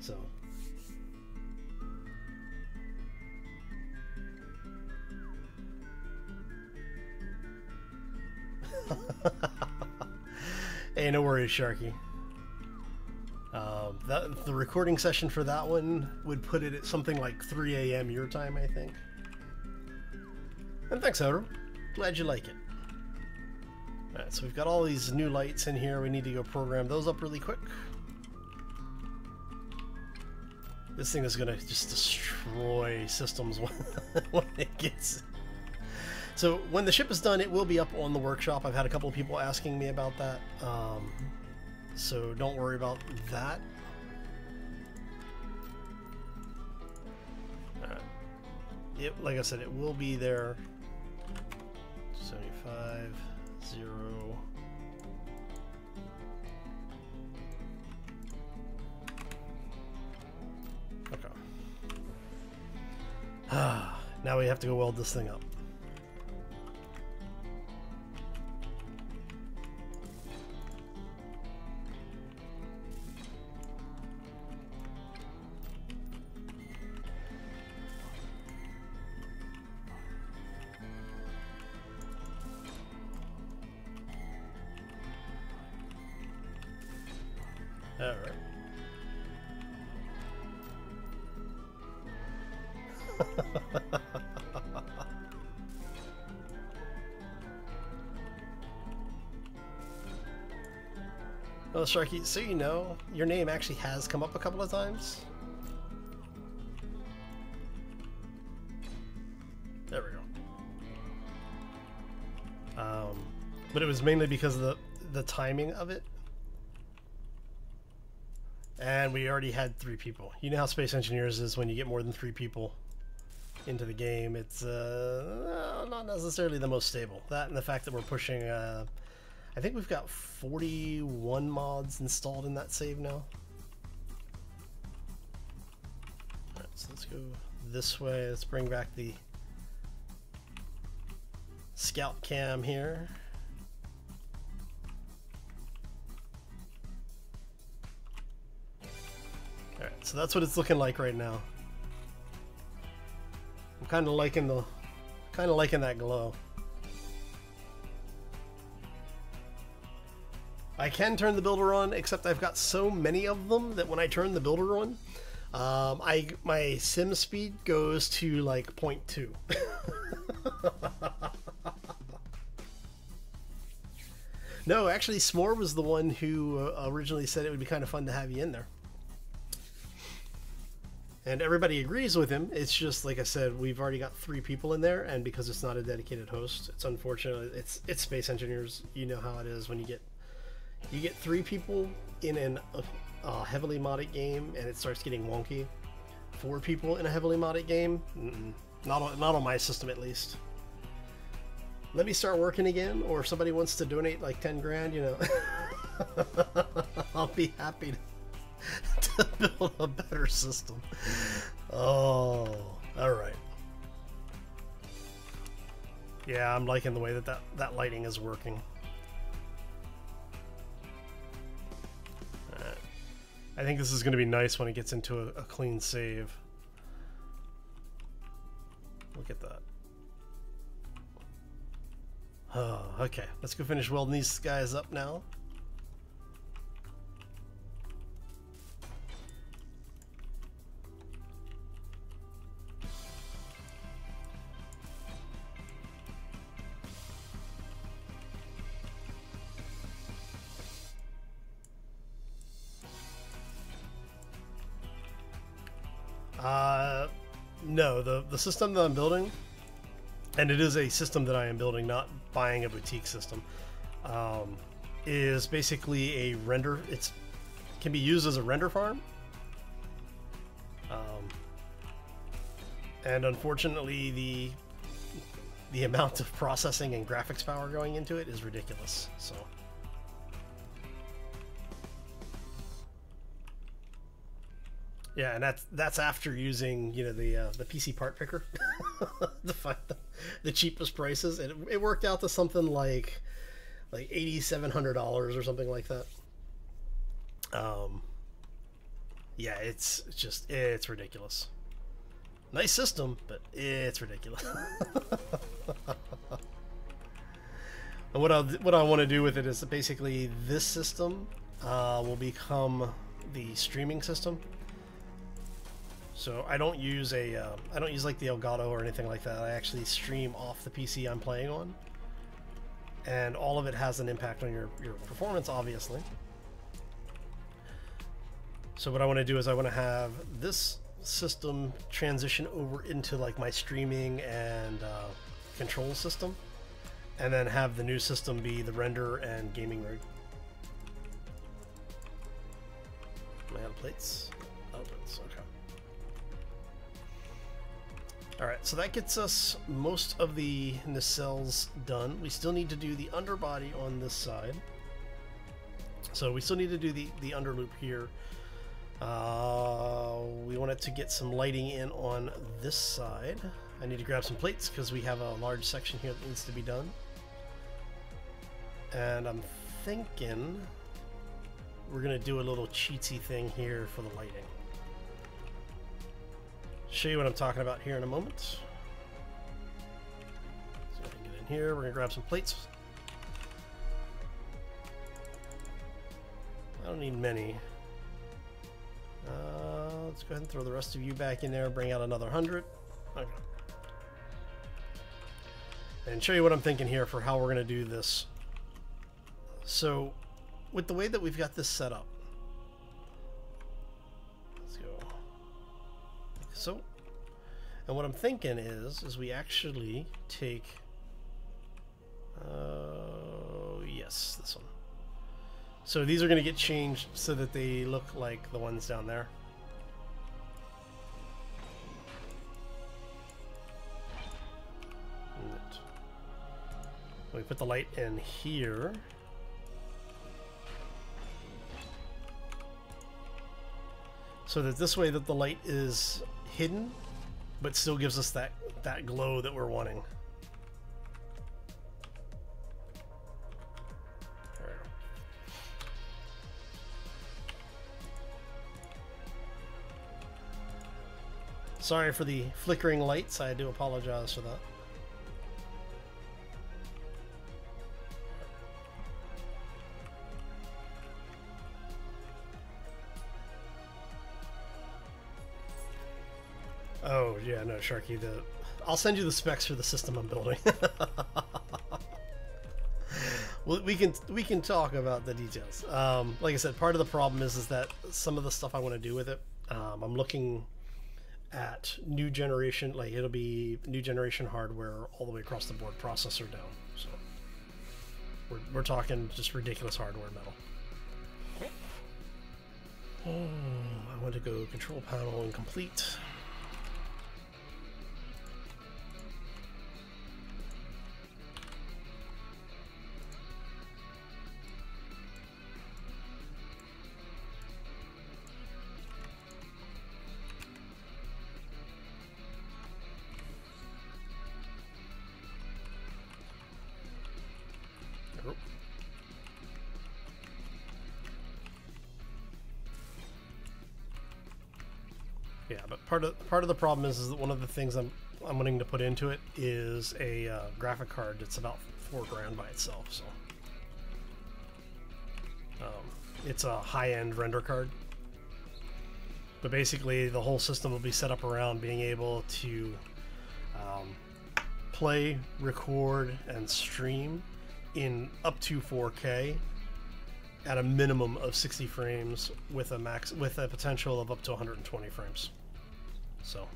So. Hey, no worries, Sharky. the recording session for that one would put it at something like 3 a.m. your time, I think. And thanks, Odo. Glad you like it. Alright, so we've got all these new lights in here. We need to go program those up really quick. This thing is gonna just destroy systems when it gets... So when the ship is done, it will be up on the workshop. I've had a couple of people asking me about that. So don't worry about that. Like I said, it will be there. 75, 0. Okay. Now we have to go weld this thing up. All right. Well, Sharky, so you know, your name actually has come up a couple of times. There we go. But it was mainly because of the timing of it. And we already had 3 people. You know how Space Engineers is when you get more than 3 people into the game. It's not necessarily the most stable. That and the fact that we're pushing... I think we've got 41 mods installed in that save now. Alright, so let's go this way. Let's bring back the scout cam here. Alright, so that's what it's looking like right now. I'm kind of liking that glow. I can turn the builder on, except I've got so many of them that when I turn the builder on, my sim speed goes to like 0.2. No, actually, S'more was the one who originally said it would be kind of fun to have you in there. And everybody agrees with him. It's just, like I said, we've already got 3 people in there, and because it's not a dedicated host, it's unfortunate. It's Space Engineers. You know how it is when you get 3 people in a heavily modded game, and it starts getting wonky. 4 people in a heavily modded game, not on my system at least. Let me start working again, or if somebody wants to donate like 10 grand, you know, I'll be happy to build a better system. Oh, all right. Yeah, I'm liking the way that lighting is working. I think this is going to be nice when it gets into a clean save. Look at that. Oh, okay, let's go finish welding these guys up now. No, the system that I'm building, and it is a system that I am building, not buying a boutique system, is basically a render. It can be used as a render farm, and unfortunately the amount of processing and graphics power going into it is ridiculous. So. Yeah, and that's after using, you know, the PC part picker to find the cheapest prices, and it worked out to something like $8,700 or something like that. Yeah, it's ridiculous. Nice system, but it's ridiculous. And what I want to do with it is basically this system will become the streaming system. So I don't use I don't use like the Elgato or anything like that. I actually stream off the PC I'm playing on, and all of it has an impact on your performance, obviously. So what I want to do is I want to have this system transition over into like my streaming and control system, and then have the new system be the render and gaming rig. Am I out of plates? Out of plates, okay. Alright, so that gets us most of the nacelles done. We still need to do the underbody on this side. So we still need to do the underloop here. We wanted to get some lighting in on this side. I need to grab some plates because we have a large section here that needs to be done. And I'm thinking we're going to do a little cheatsy thing here for the lighting. Show you what I'm talking about here in a moment. So I can get in here. We're going to grab some plates. I don't need many. Let's go ahead and throw the rest of you back in there, bring out another 100. Okay. And show you what I'm thinking here for how we're going to do this. So, with the way that we've got this set up, let's go like so. And what I'm thinking is we actually take, yes, this one. So these are going to get changed so that they look like the ones down there. We put the light in here. So that this way that the light is hidden, but still gives us that glow that we're wanting. Sorry for the flickering lights, I do apologize for that. Oh yeah, no, Sharky, I'll send you the specs for the system I'm building. Well, we can talk about the details. Like I said, part of the problem is that some of the stuff I want to do with it, I'm looking at new generation, like it'll be new generation hardware all the way across the board, processor down. So we're talking just ridiculous hardware metal. I want to go control panel and complete. Yeah, but part of the problem is that one of the things I'm wanting to put into it is a graphic card that's about $4 grand by itself. So it's a high-end render card, but basically the whole system will be set up around being able to play, record, and stream in up to 4K at a minimum of 60 frames with a potential of up to 120 frames. So,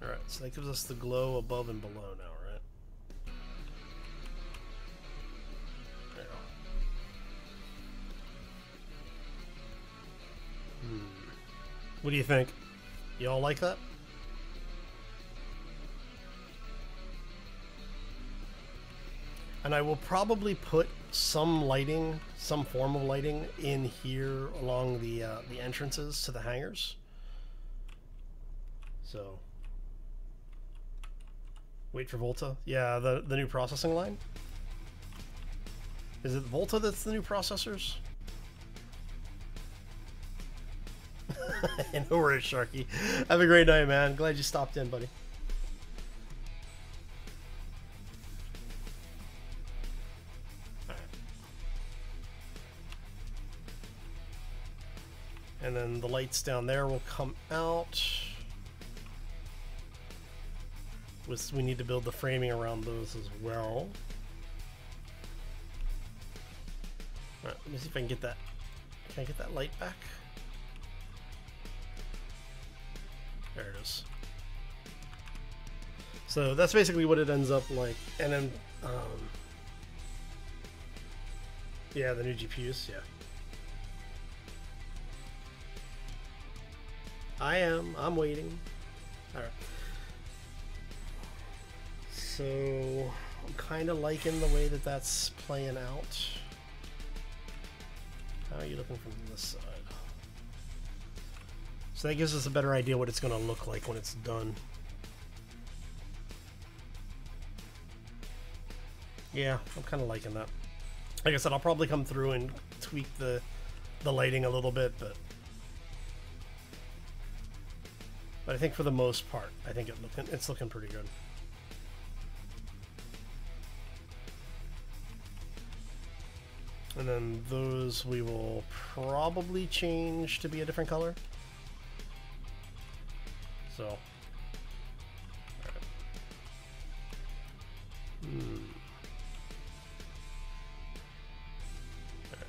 all right, so that gives us the glow above and below now, right? There we go. What do you think? Y'all like that? And I will probably put some lighting, some form of lighting in here along the entrances to the hangars. So, wait for Volta. Yeah, the new processing line. Is it Volta that's the new processors? No worries, Sharky. Have a great night, man. Glad you stopped in, buddy. And then the lights down there will come out. We need to build the framing around those as well. Alright, let me see if I can get that. Can I get that light back? There it is. So that's basically what it ends up like. And then, yeah, the new GPUs, yeah. I'm waiting. Alright. So, I'm kind of liking the way that that's playing out. How are you looking from this side? So that gives us a better idea what it's going to look like when it's done. Yeah, I'm kind of liking that. Like I said, I'll probably come through and tweak the lighting a little bit, but I think for the most part, I think it's looking pretty good. And then those we will probably change to be a different color. So, all right. All right.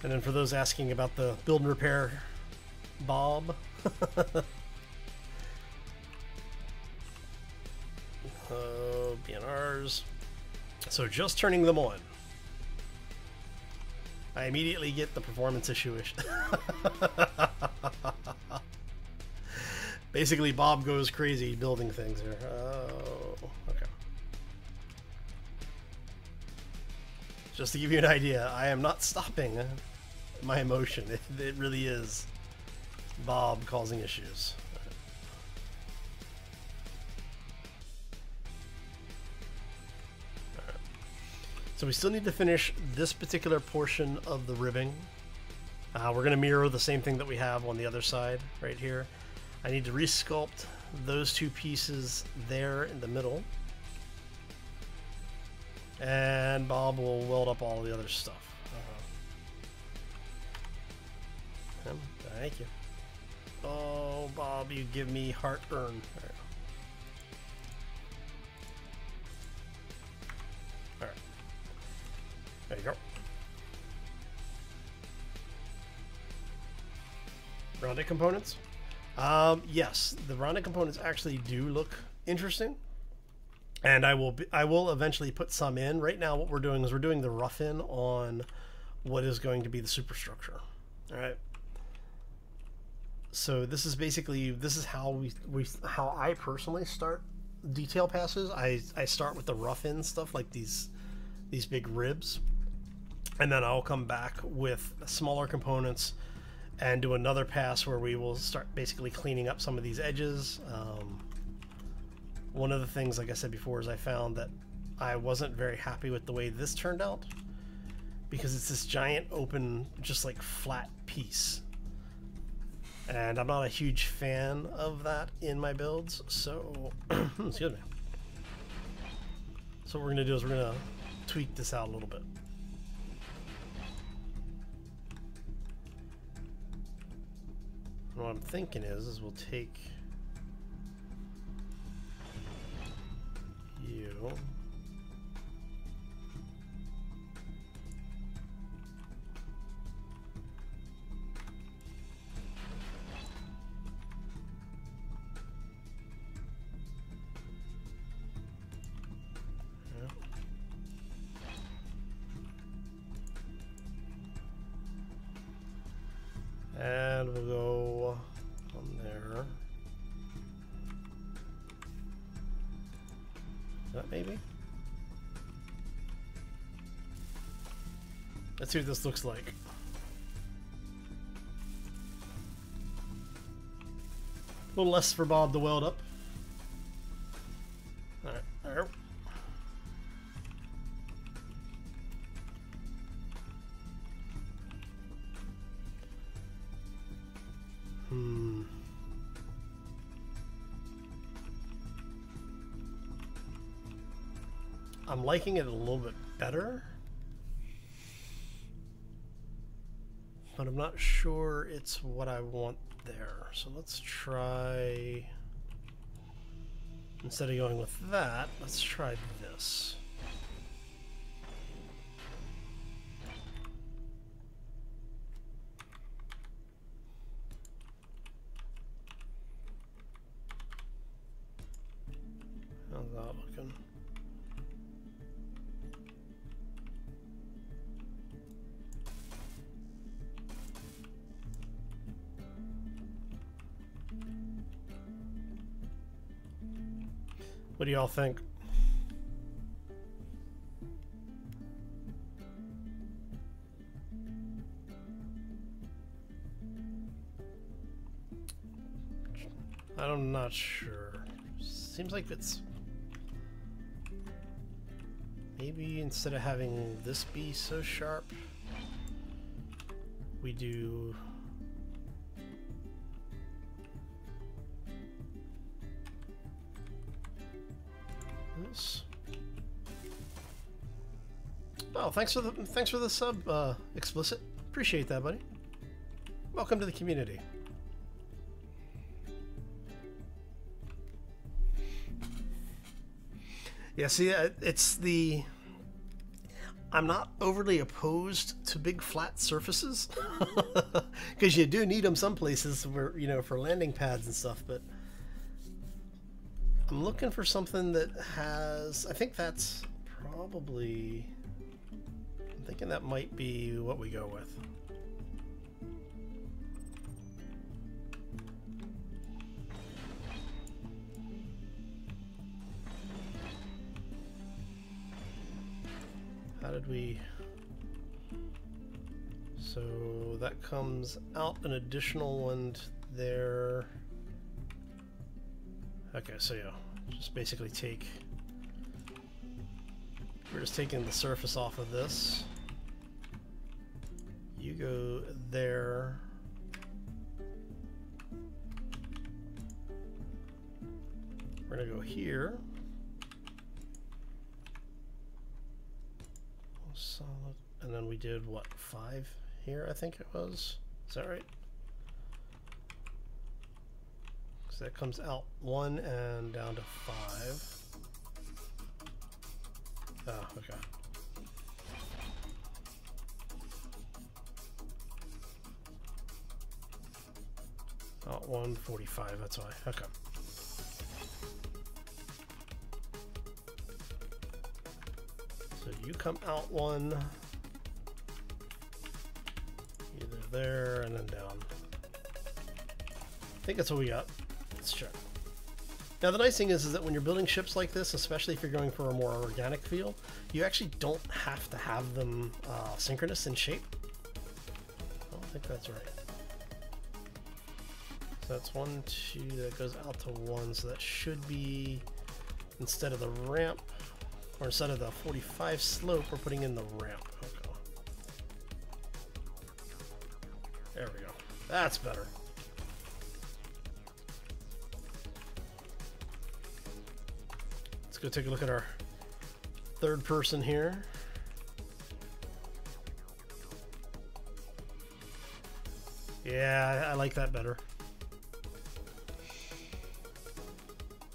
And then for those asking about the build and repair Bob, BNRs. So just turning them on, I immediately get the performance issue-ish. Basically, Bob goes crazy building things here. Oh, okay. Just to give you an idea, I am not stopping my emotion. It really is Bob causing issues. So we still need to finish this particular portion of the ribbing. We're going to mirror the same thing that we have on the other side right here. I need to resculpt those two pieces there in the middle. And Bob will weld up all the other stuff. Thank you. Oh, Bob, you give me heartburn. All right. All right. There you go. Rounded components. Yes, the rounded components actually do look interesting, and I will eventually put some in. Right now, what we're doing is we're doing the rough in on what is going to be the superstructure. All right. So this is basically how how I personally start detail passes. I start with the rough in stuff like these big ribs, and then I'll come back with smaller components and do another pass where we will start basically cleaning up some of these edges. One of the things, like I said before, is I found that I wasn't very happy with the way this turned out because it's this giant open, just like flat piece. And I'm not a huge fan of that in my builds, so excuse me. So what we're gonna do is we're gonna tweak this out a little bit. And what I'm thinking is we'll take you. And we'll go on there. That maybe? Let's see what this looks like. A little less for Bob to weld up. Alright, there. I'm liking it a little bit better, but I'm not sure it's what I want there. So let's try, instead of going with that, let's try this. How's that looking? What do y'all think? I'm not sure. Seems like it's maybe instead of having this be so sharp, we do this. Oh, thanks for the sub, Explicit. Appreciate that, buddy. Welcome to the community. Yeah, see, it's the... I'm not overly opposed to big flat surfaces, because you do need them some places where, you know, for landing pads and stuff, but I'm looking for something that has... I think that's probably... I'm thinking that might be what we go with. How did we... So that comes out an additional one there. Okay, so yeah, just basically take... We're just taking the surface off of this. You go there. We're gonna go here. Solid, and then we did what, 5 here, I think it was. Is that right? So that comes out 1 and down to 5. Oh, okay. Out 1, 45, that's why. Okay. So you come out 1, either there and then down. I think that's what we got. Let's check. Now the nice thing is that when you're building ships like this, especially if you're going for a more organic feel, you actually don't have to have them synchronous in shape. I don't think that's right. So that's 1, 2, that goes out to 1, so that should be, instead of the ramp, or instead of the 45 slope, we're putting in the ramp. Okay. There we go. That's better. Let's go take a look at our third person here. Yeah, I like that better.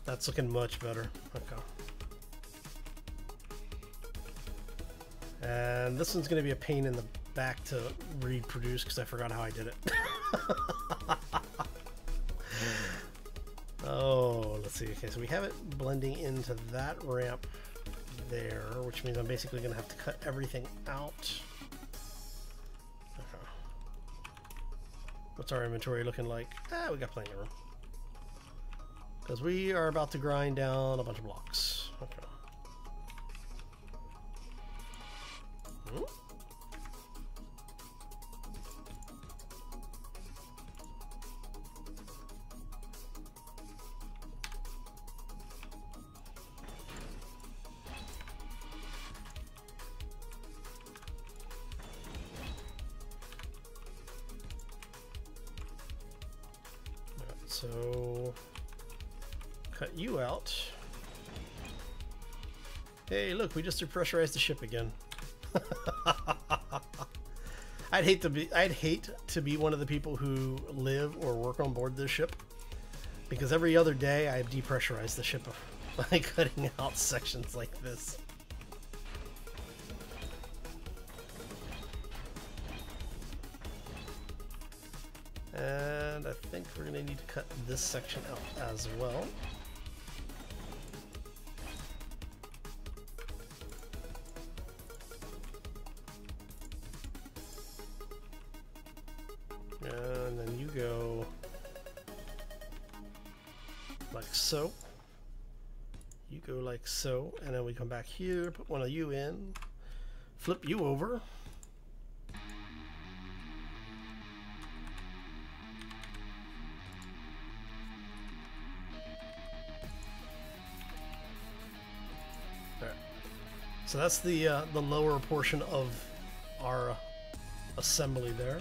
That's looking much better. Okay. And this one's going to be a pain in the back to reproduce because I forgot how I did it. Oh, let's see. Okay, so we have it blending into that ramp there, which means I'm basically going to have to cut everything out. Okay. What's our inventory looking like? Ah, we got plenty of room. Because we are about to grind down a bunch of blocks. Okay. So cut you out. Hey, look, we just depressurized the ship again. I'd hate to be one of the people who live or work on board this ship, because every other day I depressurize the ship by cutting out sections like this. And I think we're going to need to cut this section out as well. And then you go like so. You go like so, and then we come back here, put one of you in, flip you over. So that's the lower portion of our assembly there.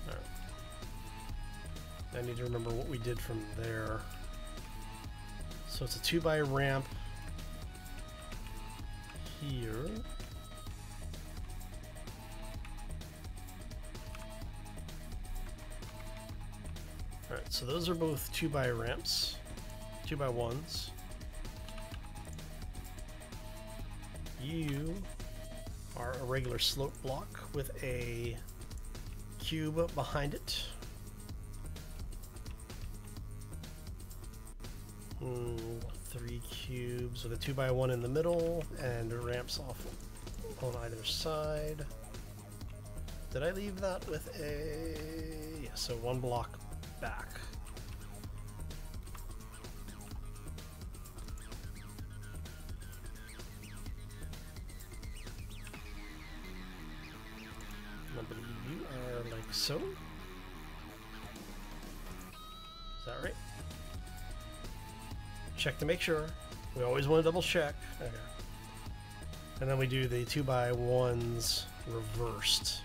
Right. I need to remember what we did from there. So it's a 2x ramp here. Alright, so those are both 2x ramps, 2x1s. You are a regular slope block with a cube behind it. 3 cubes with a 2x1 in the middle and ramps off on either side. Did I leave that with a... yeah, so 1 block back. You are like so. Is that right? Check to make sure. We always want to double check. Okay. And then we do the 2x1s reversed.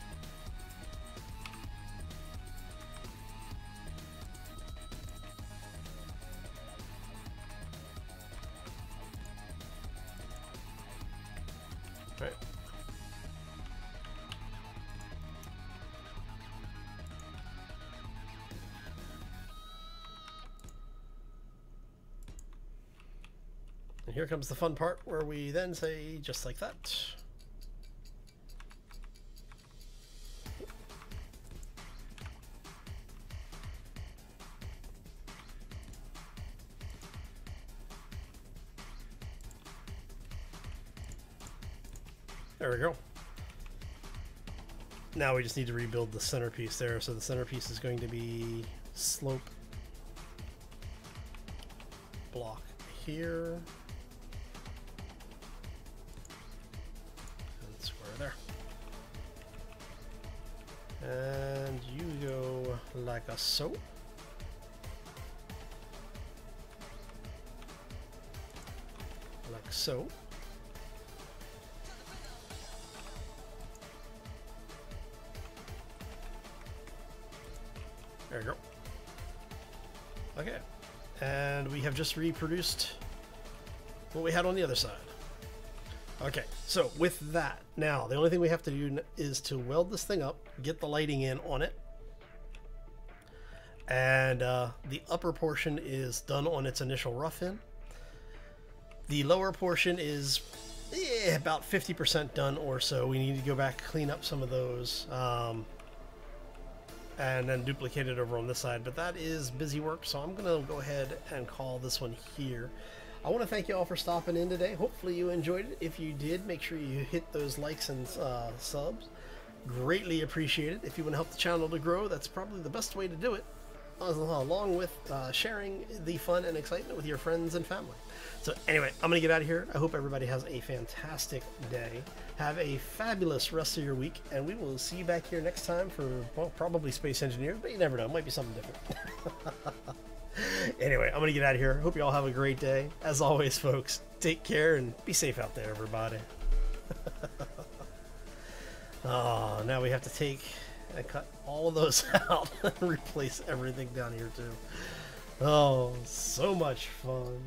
Right. And here comes the fun part where we then say just like that. There we go. Now we just need to rebuild the centerpiece there. So the centerpiece is going to be slope block here. And square there. And you go like a so. Like so. There you go. Okay, and we have just reproduced what we had on the other side. Okay, so with that, now the only thing we have to do is to weld this thing up, get the lighting in on it, and the upper portion is done on its initial rough-in. The lower portion is about 50% done or so. We need to go back, clean up some of those. And then duplicate it over on this side, but that is busy work, so I'm gonna go ahead and call this one here. I want to thank you all for stopping in today. Hopefully you enjoyed it. If you did, make sure you hit those likes and subs. Greatly appreciate it. If you want to help the channel to grow, that's probably the best way to do it, along with sharing the fun and excitement with your friends and family. So anyway, I'm gonna get out of here. I hope everybody has a fantastic day. Have a fabulous rest of your week, and we will see you back here next time for, well, probably Space Engineers, but you never know. It might be something different. Anyway, I'm gonna get out of here. Hope you all have a great day. As always, folks, take care and be safe out there, everybody. Oh, now we have to take and cut all of those out and replace everything down here too. Oh, so much fun.